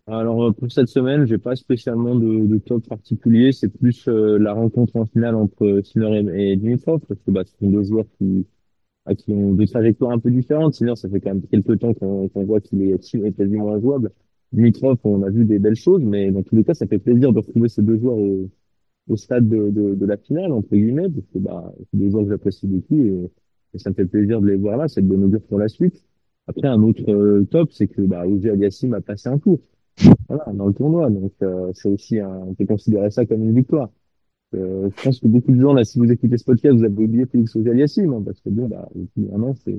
Alors pour cette semaine, j'ai pas spécialement de top particulier. C'est plus la rencontre en finale entre Sinner et Dimitrov, parce que bah, ce sont deux joueurs qui ont des trajectoires un peu différentes. Sinner, ça fait quand même quelques temps qu'on voit qu'il est quasiment injouable. Dimitrov, on a vu des belles choses, mais dans tous les cas, ça fait plaisir de retrouver ces deux joueurs au stade de la finale, entre guillemets, parce que bah, c'est des joueurs que j'apprécie beaucoup et ça me fait plaisir de les voir là. C'est de bonne augure pour la suite. Après, un autre top, c'est que bah, Auger Aliassime a passé un tour. Voilà, dans le tournoi. Donc, c'est aussi on peut considérer ça comme une victoire. Je pense que beaucoup de gens, là, si vous écoutez ce podcast, vous avez oublié Félix Auger-Aliassime, hein, parce que bon, bah, depuis un an, c'est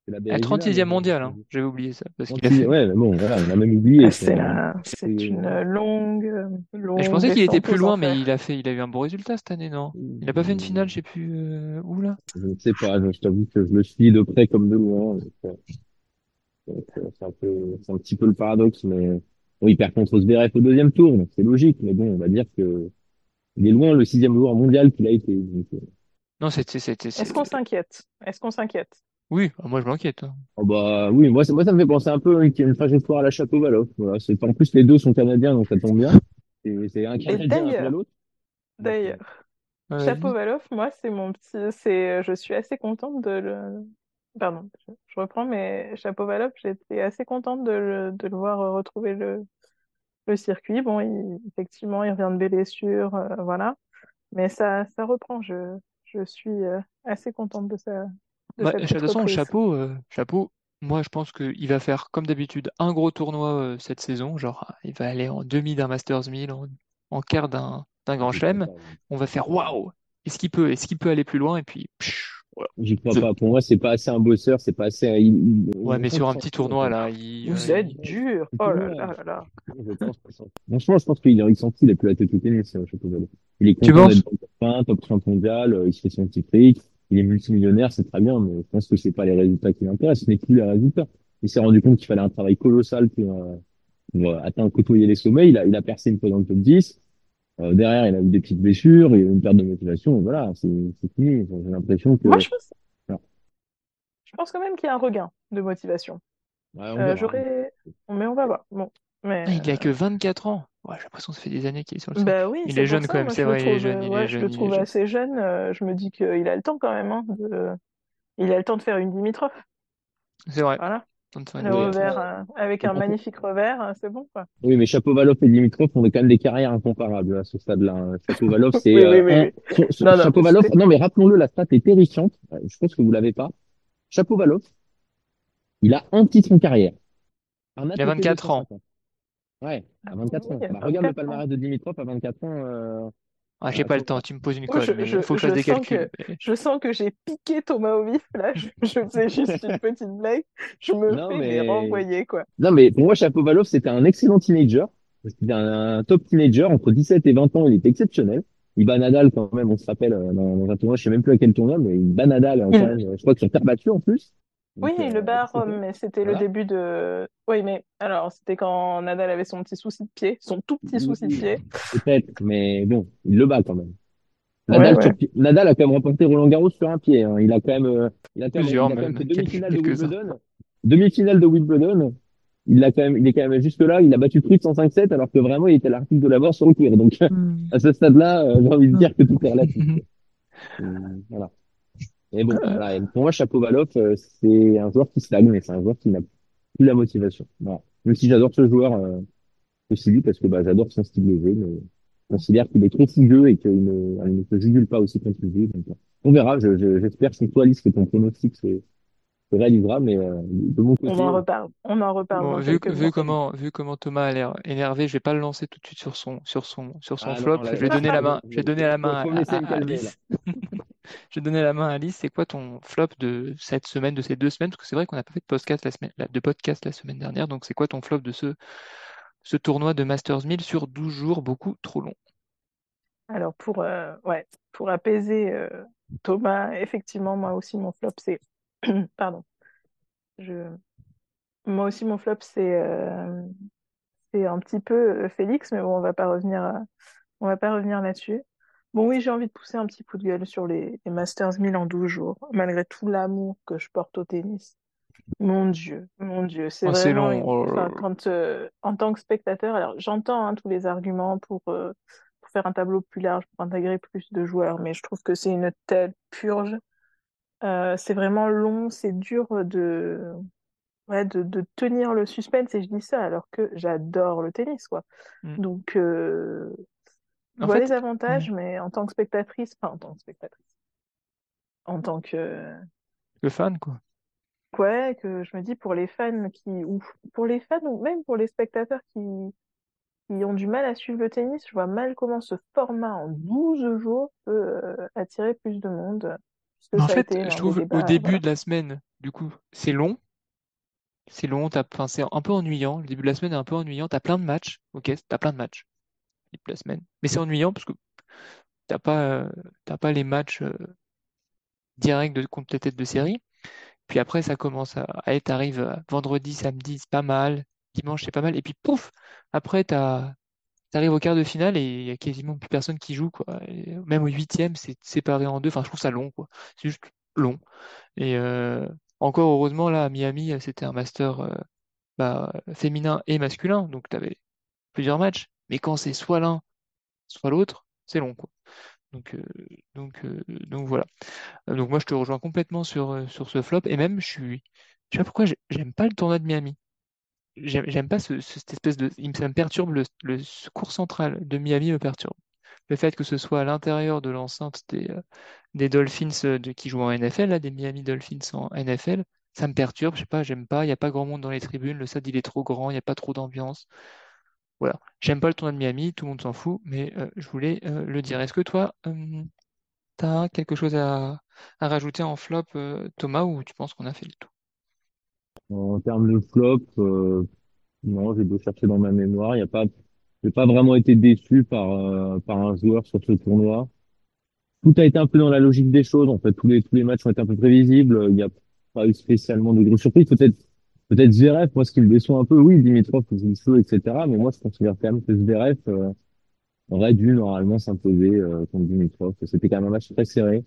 la À Bérésina, 36e maintenant. mondial, hein. J'avais oublié ça, parce qu'il a Gentil. fait. Ouais, mais bon, voilà, on a même Ah, oublié c'est une longue, Et je longue pensais qu'il était descente plus aux loin, mais enfers. il a eu un bon résultat cette année, non? Il a pas fait une finale, je sais plus où là. je ne sais pas, je t'avoue que je le suis de près comme de loin. Donc, c'est un petit peu le paradoxe, mais Bon, il perd contre Zverev au deuxième tour, donc c'est logique, mais bon, on va dire que il est loin le sixième joueur mondial qu'il a été. Donc, Non, Est-ce qu'on s'inquiète? Est-ce qu'on s'inquiète? oui, moi je m'inquiète, hein. oh bah oui, moi ça me fait penser un peu qu'il y a une trajectoire à la Chapovalov. Voilà, en plus les deux sont canadiens, donc ça tombe bien. C'est un Et Canadien après d'ailleurs, l'autre. Donc, d'ailleurs, Vas-y. Chapovalov, moi, c'est mon petit, je suis assez contente de le, pardon, je reprends, mais Chapovalov, j'étais assez contente de le voir retrouver le circuit. Bon, effectivement, il revient de blessure, voilà, mais ça reprend. Je suis assez contente de Bah, sa de toute petite façon, reprise. chapeau. Moi, je pense qu'il va faire comme d'habitude un gros tournoi cette saison. Genre, il va aller en demi d'un Masters 1000, en quart d'un Grand j'y crois Chelem. pas. On va J'y faire crois pas. waouh! Est-ce qu'il peut aller plus loin? Et puis, voilà. J'y crois pas. Pour moi, c'est pas assez un bosseur, c'est pas assez. Ouais, On mais sent sur qu'il un s'en petit fout un tournoi peu. là, Vous êtes dur. Le Oh là tournoi, là là là. je pense qu'il s'en fout. Franchement, je pense qu'il s'en fout, il a plus la tête au tennis, Chapovalov. Il est tu content d'être penses? dans le top 20, top 30 mondial, il se fait son petit fric, il est multimillionnaire, c'est très bien, mais je pense que c'est pas les résultats qui l'intéressent, ce n'est plus les résultats. Il s'est rendu compte qu'il fallait un travail colossal pour atteindre, côtoyer les sommets. Il a percé une fois dans le top 10. Derrière, il a eu des petites blessures, il a eu une perte de motivation, et voilà, c'est fini. J'ai l'impression Moi, que, alors, je pense quand même qu'il y a un regain de motivation. ouais, on verra. Mais on va voir. Bon, mais Ah, il a que 24 ans. Ouais, j'ai l'impression que ça fait des années qu'il est sur le bah circuit. oui, Il c'est est pour jeune quand ça. même, Moi, c'est vrai, il est jeune, il est ouais, je le jeune, il est trouve jeune. assez jeune. Je me dis qu'il a le temps quand même, hein, il a le temps de faire une Dimitrov. C'est vrai. Voilà. Temps de faire une Le Oui, Dimitrov. revers, avec mais un par contre, magnifique revers, c'est bon, quoi. oui, mais Chapovalov et Dimitrov ont quand même des carrières incomparables à ce stade-là, hein. Chapovalov, c'est Oui, oui, oui, oui. Non, non, mais Chapovalov. c'était. Non, mais rappelons-le, la stat est terrifiante. Je pense que vous l'avez pas. Chapovalov, il a un titre en carrière, un Il a ATP 24 ans. 250. Ouais, à Oui, 24 ans. il y a Bah, regarde le 24 ans. palmarès de Dimitrov à 24 ans. Ah, j'ai pas le temps, Thomas. tu me poses une Oh, colle, mais il faut que je fasse des calculs. je sens que j'ai piqué Thomas au vif, là. Je faisais juste une petite blague. Je me Non, fais mais mais renvoyer, quoi. non, mais pour moi, Chapovalov, c'était un excellent teenager. C'était un top teenager. Entre 17 et 20 ans, il était exceptionnel. Il bat Nadal quand même, on se rappelle, dans un tournoi, je sais même plus à quel tournoi, mais il bat Nadal quand Il, même, je crois que sur terre battue en plus. Oui, Donc, le bar, 17 ans. mais c'était le Voilà. début de. Oui, mais alors, c'était quand Nadal avait son petit souci de pied, son tout petit souci de Oui, pied. peut-être, mais bon, il le bat quand même. Ouais, ouais. Nadal a quand même remporté Roland Garros sur un pied, hein. Plusieurs Il a quand même même, fait demi-finale de quelques-uns. Wimbledon. Demi-finale de Wimbledon. Il est quand même juste là. Il a battu Fritz en 5-7 alors que vraiment il était à l'article de la mort sur le cuir. Donc, Hmm. à ce stade-là, j'ai envie de Hmm. dire que tout est relatif. Voilà. Et bon, voilà. Et pour moi, Chapovalov, c'est un joueur qui stagne, mais c'est un joueur qui n'a plus la motivation. Voilà. Même si j'adore ce joueur, aussi lui, parce que bah, j'adore son style de jeu, mais je considère qu'il est trop fougueux et il ne se jugule pas aussi contre lui. Donc, on verra. J'espère que toi, Alice, que ton pronostic se réalisera, mais de mon On en côté, reparle. On en reparle Bon, dans quelques mois. vu comment Thomas a l'air énervé, je vais pas le lancer tout de suite sur son ah flop. non, là, Je vais donner la main, je vais donner la faut main me laisser me à calmer là. Alice. Je vais donner la main à Alice. C'est quoi ton flop de cette semaine, de ces 2 semaines? Parce que c'est vrai qu'on n'a pas fait de podcast de podcast la semaine dernière. Donc c'est quoi ton flop de ce tournoi de Masters 1000 sur 12 jours, beaucoup trop long? Alors, ouais, pour apaiser Thomas, effectivement, moi aussi, mon flop, c'est. Pardon. Je... Moi aussi, mon flop, c'est un petit peu Félix, mais bon, on va pas revenir là-dessus. Bon, oui, j'ai envie de pousser un petit coup de gueule sur les Masters 1000 en 12 jours, malgré tout l'amour que je porte au tennis. Mon Dieu, c'est Oh, c'est vraiment long. enfin, en tant que spectateur, alors j'entends hein, tous les arguments pour faire un tableau plus large, pour intégrer plus de joueurs, mais je trouve que c'est une telle purge. C'est vraiment long, c'est dur ouais, de tenir le suspense, et je dis ça alors que j'adore le tennis, quoi. Hmm. Donc, je En vois fait, les hmm, avantages, mais en tant que spectatrice, enfin, en tant que spectatrice, en tant que, le fan, quoi. ouais, que je me dis pour les fans ou pour les fans ou même pour les spectateurs qui ont du mal à suivre le tennis, je vois mal comment ce format en 12 jours peut attirer plus de monde, Mais puisque en ça a fait, été je l'un des trouve au débats, début voilà. de la semaine, du coup, c'est long. C'est long, enfin, c'est un peu ennuyant. Le début de la semaine est un peu ennuyant. T'as plein de matchs. Ok, t'as plein de matchs. Le début de la semaine. Mais c'est ennuyant parce que t'as pas, euh, t'as pas les matchs directs contre les têtes de série. Puis après, ça commence à être, t'arrives vendredi, samedi, c'est pas mal. dimanche, c'est pas mal. Et puis, pouf, après, t'arrives au quart de finale et il y a quasiment plus personne qui joue, quoi. Et même au huitième, c'est séparé en deux. Enfin, je trouve ça long, quoi. C'est juste long. Et encore heureusement, là, à Miami, c'était un master féminin et masculin. Donc, t'avais plusieurs matchs. Mais quand c'est soit l'un, soit l'autre, c'est long, quoi. Donc, euh, donc voilà. Donc moi, je te rejoins complètement sur ce flop. Et même, je sais pas pourquoi j'aime pas le tournoi de Miami. J'aime pas cette espèce de... Ça me perturbe, ce cours central de Miami me perturbe. Le fait que ce soit à l'intérieur de l'enceinte des Dolphins qui jouent en NFL, là, des Miami Dolphins en NFL, ça me perturbe, je sais pas, j'aime pas, il n'y a pas grand monde dans les tribunes, le stade il est trop grand, il n'y a pas trop d'ambiance. Voilà. J'aime pas le tournoi de Miami, tout le monde s'en fout, mais je voulais le dire. Est-ce que toi, t'as quelque chose à rajouter en flop, Thomas, ou tu penses qu'on a fait le tour? En termes de flop, non, j'ai beau chercher dans ma mémoire, il y a pas, j'ai pas vraiment été déçu par un joueur sur ce tournoi. Tout a été un peu dans la logique des choses. En fait, tous les matchs ont été un peu prévisibles. Il n'y a pas eu spécialement de grosses surprises. Peut-être Zverev, moi, ce qui me déçoit un peu, oui, Dimitrov, il joue le feu, etc. Mais moi, je considère quand même que Zverev, aurait dû normalement s'imposer, contre Dimitrov. C'était quand même un match très serré.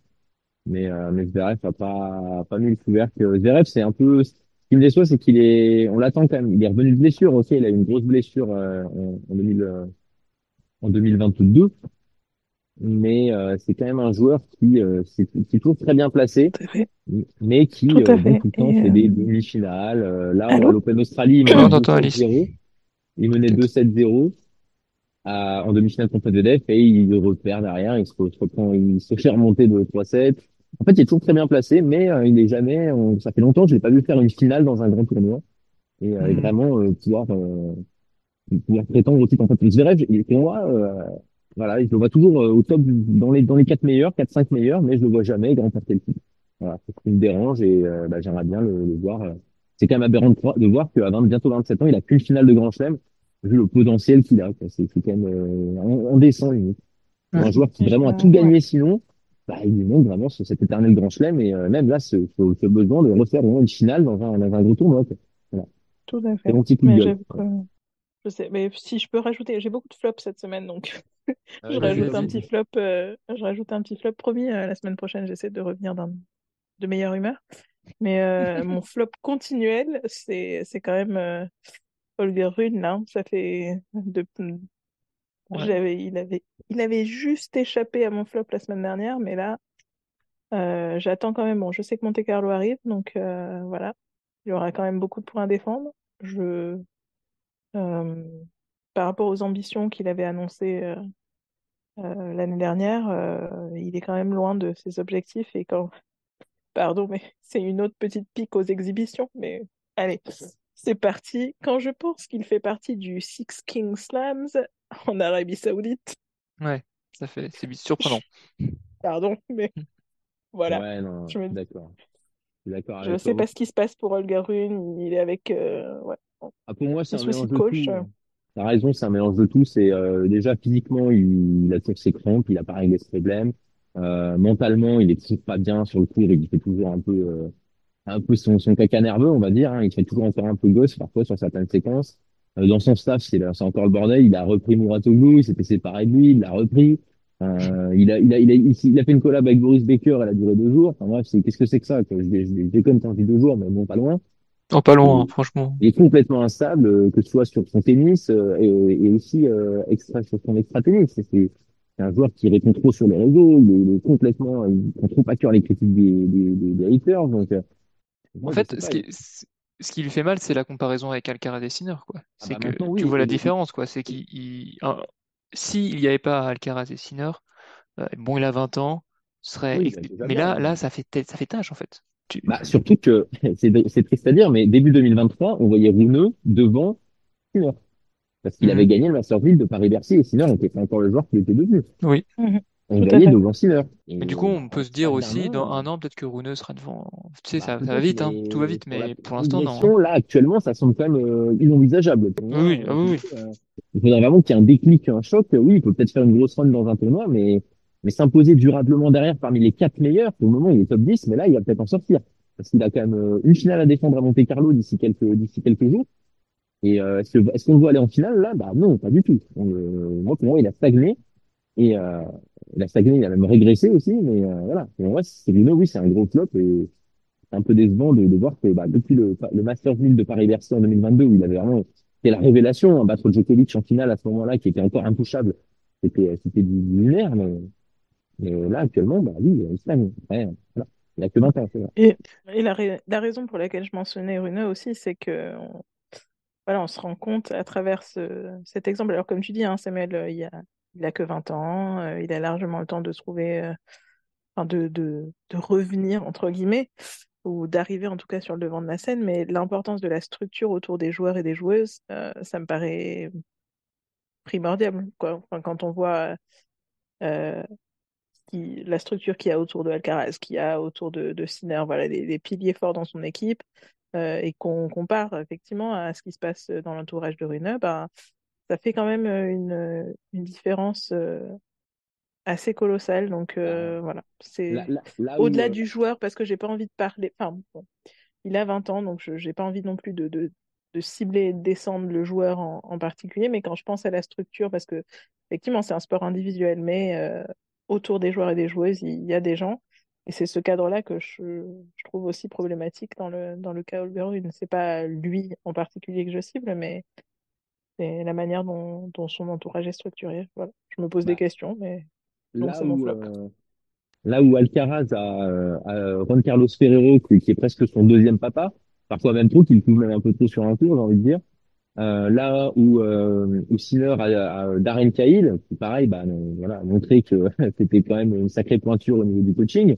Mais Zverev a pas mis le couvercle. Zverev, c'est un peu, ce qui me déçoit, c'est on l'attend quand même. Il est revenu de blessure. Ok, il a eu une grosse blessure, en 2022. Mais c'est quand même un joueur qui est toujours très bien placé, Tout à fait. mais qui, Tout à bon, fait. tout le temps Et fait des demi-finales. Là, à allô? l'Open d'Australie, il Ouais, menait on t'entend, Alice. 2-7-0. Il menait Peut-être. 2-7-0 en demi-finale contre Medvedev et il repère derrière. Il se reprend, il se fait remonter de 3-7. En fait, il est toujours très bien placé, mais il est jamais. Ça fait longtemps que je l'ai pas vu faire une finale dans un grand tournoi et Hmm. vraiment pouvoir prétendre au titre. En fait, Zverev, pour moi, voilà, je le vois toujours au top dans les 4 meilleurs, 4-5 meilleurs, mais je le vois jamais remporter le titre. Voilà, c'est ce qui me dérange et bah, j'aimerais bien le voir. C'est quand même aberrant de voir qu'à bientôt 27 ans, il a qu'une finale de Grand Chelem, vu le potentiel qu'il a, quoi. C'est quand même indécent, limite. Pour Ouais. un joueur qui et vraiment a tout ouais, gagné sinon, bah, il lui manque vraiment cet éternel Grand Chelem et même là, ce besoin de refaire vraiment une finale dans un gros tournoi, quoi. Voilà. tout à C'est fait. mon petit coup de Mais gueule. j'avoue que je sais. Mais si je peux rajouter, j'ai beaucoup de flops cette semaine, donc je Vas-y, rajoute un vas-y. petit flop. Je rajoute un petit flop. Promis, la semaine prochaine, j'essaie de revenir de meilleure humeur. Mais mon flop continuel, c'est quand même Holger Rune, là. Ça fait Ouais. il avait juste échappé à mon flop la semaine dernière, mais là, j'attends quand même. Bon, je sais que Monte-Carlo arrive, donc voilà. Il y aura quand même beaucoup de points à défendre. Euh, Par rapport aux ambitions qu'il avait annoncées l'année dernière, il est quand même loin de ses objectifs. Et quand, pardon, mais c'est une autre petite pique aux exhibitions. Mais allez, c'est parti. Quand je pense qu'il fait partie du Six King Slams en Arabie Saoudite, Ouais. C'est surprenant. pardon, mais voilà. Ouais, non, Je me, je suis d'accord je avec sais toi. pas ce qui se passe pour Holger Rune. Il est avec ouais, Ah, pour moi, c'est des un soucis mélange de de coach. tout. T'as raison, c'est un mélange de tout. C'est déjà physiquement, il a toujours ses crampes, il a pareil des problèmes. Mentalement, il est toujours pas bien sur le court, il fait toujours un peu son caca nerveux, on va dire, hein. Il fait toujours encore un peu gosse parfois sur certaines séquences. Dans son staff, c'est encore le bordel. Il a repris Mouratoglou, il s'était séparé de lui, il l'a repris. Il a fait une collab avec Boris Becker, elle a duré 2 jours. Enfin bref, qu'est-ce que c'est que ça, quoi. Je déconne quand je dis 2 jours, mais bon, pas loin. Oh, pas loin, hein, Et, franchement. il est complètement instable, que ce soit sur son tennis et aussi sur son extra-tennis. C'est un joueur qui répond trop sur les réseaux, il est complètement, il prend trop à cœur les critiques des haters. Donc, En moi, je sais fait, pas. ce qui lui fait mal, c'est la comparaison avec Alcaraz et Sinner, quoi. Ah C'est bah que maintenant, tu oui. vois la différence, quoi. C'est s'il n'y avait pas Alcaraz et Sinner, bon, il a 20 ans, Oui, bah, déjà mais bien, hein. là, ça fait tâche, en fait. Bah, surtout que, c'est triste à dire, mais début 2023, on voyait Rune devant Sinner. Parce qu'il avait Mhm. gagné le Masters 1000 de Paris-Bercy et Sinner n'était pas encore le joueur qu'il était devenu. Oui. Mhm. On Tout à voyait fait. devant Sinner. Mais du Et coup, bah, on peut se ça dire d'un aussi, dans an. un an, peut-être que Rune sera devant. Tu sais, Bah, ça va peut-être, vite, hein. Tout va mais vite, pour la mais pour l'instant, non, hein. progression, là, actuellement, ça semble quand même inenvisageable. Pour Oui, moi, oui, ah oui, oui. il faudrait vraiment qu'il y ait un déclic, un choc. Oui, il peut peut-être faire une grosse run dans un tournoi, mais s'imposer durablement derrière parmi les 4 meilleurs, pour le moment, il est top 10, mais là, il va peut-être en sortir. Parce qu'il a quand même une finale à défendre à Monte-Carlo d'ici quelques jours. Et est-ce qu'on le voit aller en finale là? Bah non, pas du tout. Moi, pour moi, il a stagné et il a stagné, il a même régressé aussi. Mais voilà, pour moi, c'est Rune, oui, c'est un gros flop et c'est un peu décevant de voir que bah, depuis le Masters 1000 de Paris-Bercy en 2022 où il avait vraiment fait la révélation, hein, battre Djokovic en finale à ce moment-là, qui était encore intouchable, c'était du lunaire. Mais là, actuellement, bah oui, il stagne. Ouais, voilà. Il a que 20 ans, c'est vrai. Et, la raison pour laquelle je mentionnais Rune aussi, c'est que voilà, on se rend compte à travers cet exemple. Alors, comme tu dis, hein, Samuel, il a que 20 ans, il a largement le temps de trouver, enfin, de revenir, entre guillemets, ou d'arriver en tout cas sur le devant de la scène. Mais l'importance de la structure autour des joueurs et des joueuses, ça me paraît primordial, quoi. Enfin, quand on voit euh, la structure qu'il y a autour de Alcaraz, qu'il y a autour de Sinner, voilà, des piliers forts dans son équipe, et qu'on compare effectivement à ce qui se passe dans l'entourage de Rune, bah, ça fait quand même une différence assez colossale. Donc Bah, voilà, là, c'est là, là où, au-delà du joueur parce que j'ai pas envie de parler. Enfin, bon, il a 20 ans, donc je j'ai pas envie non plus de cibler et de descendre le joueur en particulier, mais quand je pense à la structure, parce que effectivement c'est un sport individuel, mais autour des joueurs et des joueuses, il y a des gens. Et c'est ce cadre-là que je trouve aussi problématique dans le cas Holger Rune. C'est pas lui en particulier que je cible, mais c'est la manière dont son entourage est structuré. Voilà. Je me pose des bah, questions, mais donc là c'est mon où, flop. euh, là où Alcaraz a Juan Carlos Ferrero, qui est presque son deuxième papa, parfois même trop, qu'il couvre même un peu trop sur un tour, j'ai envie de dire. Là où Sinner a Darren Cahill, qui pareil, bah, voilà, a montré que c'était quand même une sacrée pointure au niveau du coaching.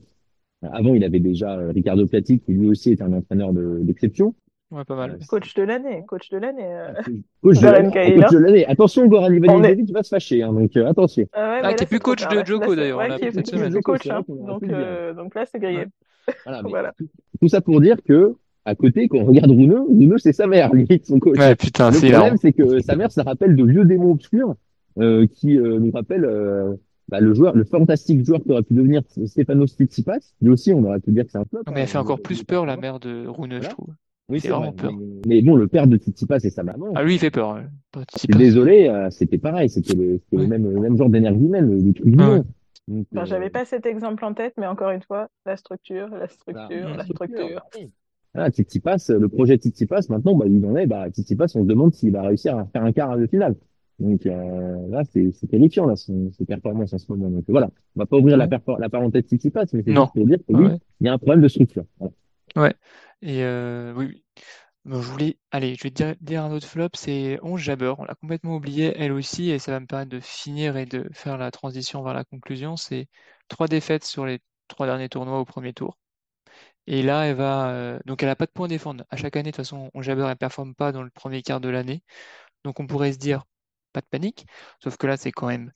Avant, il avait déjà Ricardo Piatti, qui lui aussi est un entraîneur d'exception. Ouais, pas mal. Euh, Coach de l'année, Coach de Darren l'année, Cahill, coach hein. de l'année. Attention, Goran On est... Ivanisevic va se fâcher, hein, donc attention. Ah ouais, Ah, mais qui là est c'est plus trop coach tard. de Là, Joko d'ailleurs, on ouais, l'a qui appris est, cette qui est semaine. plus Joko, coach, c'est vrai hein. qu'on aurait pu Donc, le dire. donc là c'est Ouais. grillé. Voilà, mais Voilà. tout ça pour dire que, à côté, quand on regarde Runeux, c'est sa mère, limite, son coach. Ouais, putain, Et le c'est problème, hilarant. c'est que sa mère, ça rappelle de vieux démons obscurs qui nous rappellent bah, le fantastique joueur qui aurait pu devenir Stefanos Tsitsipas. Lui aussi, on aurait pu dire que c'est un flop, Non, mais hein, elle fait encore il plus est pas peur, très la loin. mère de Rune, je Voilà. trouve. Oui, Il fait c'est vraiment vrai. peur. Mais bon, le père de Tsitsipas et sa maman, Ah, lui, il fait peur. je suis Tsitsipas. désolé, c'était pareil, c'était Ouais. le même genre d'énergie humaine, le truc Ouais, ouais. bidon. Donc, Enfin, j'avais pas cet exemple en tête, mais encore une fois, la structure, la voilà, structure, la la Mm. structure, structure. bah oui. Voilà, Tsitsipas, le projet Tsitsipas, maintenant, bah, il en est, bah, Tsitsipas, on se demande s'il va réussir à faire un quart de finale. Donc là, c'est terrifiant, là, ses performances en ce moment. Donc voilà, on va pas ouvrir Ouais. la parenthèse Tsitsipas, mais c'est Non. juste pour dire que Ouais, oui, ouais. il y a un problème de structure. Voilà. Ouais. Et oui, oui. Bon, je voulais. Allez, je vais te dire un autre flop, c'est 11 Jabber. On l'a complètement oublié, elle aussi, et ça va me permettre de finir et de faire la transition vers la conclusion. C'est 3 défaites sur les 3 derniers tournois au premier tour. Et là, elle va. Donc, elle n'a pas de points à défendre. À chaque année, de toute façon, 11 Jabber, elle ne performe pas dans le premier quart de l'année. Donc, on pourrait se dire, pas de panique. Sauf que là, c'est quand même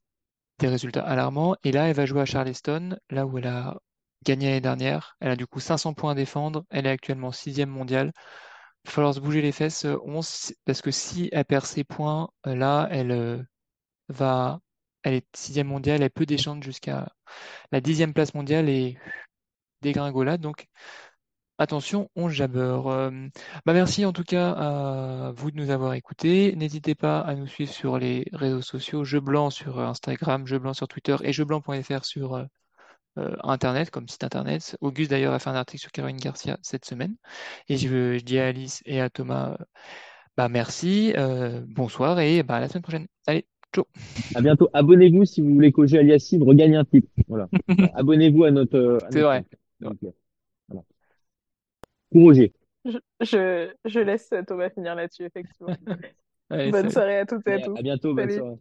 des résultats alarmants. Et là, elle va jouer à Charleston, là où elle a gagné l'année dernière. Elle a du coup 500 points à défendre. Elle est actuellement 6e mondiale. Il va falloir se bouger les fesses, 11, parce que si elle perd ses points, là, va. Elle est 6e mondiale, elle peut descendre jusqu'à la 10e place mondiale et dégringolade. Donc, attention, on jabber. Bah merci en tout cas à vous de nous avoir écoutés. N'hésitez pas à nous suivre sur les réseaux sociaux, Jeu Blanc sur Instagram, Jeu Blanc sur Twitter et jeublanc.fr sur Internet, comme site Internet. Auguste d'ailleurs a fait un article sur Caroline Garcia cette semaine. Et je dis à Alice et à Thomas, bah merci, bonsoir et bah à la semaine prochaine. Allez, ciao. À bientôt. Abonnez-vous si vous voulez qu'Auger Aliassime regagne un titre. Voilà. Abonnez-vous à C'est notre vrai. compte. Donc, voilà. Pour Auger. Je laisse Thomas finir là-dessus, effectivement. Allez, Bonne salut. soirée à toutes et à Allez, tous. à bientôt, bonne Salut. soirée.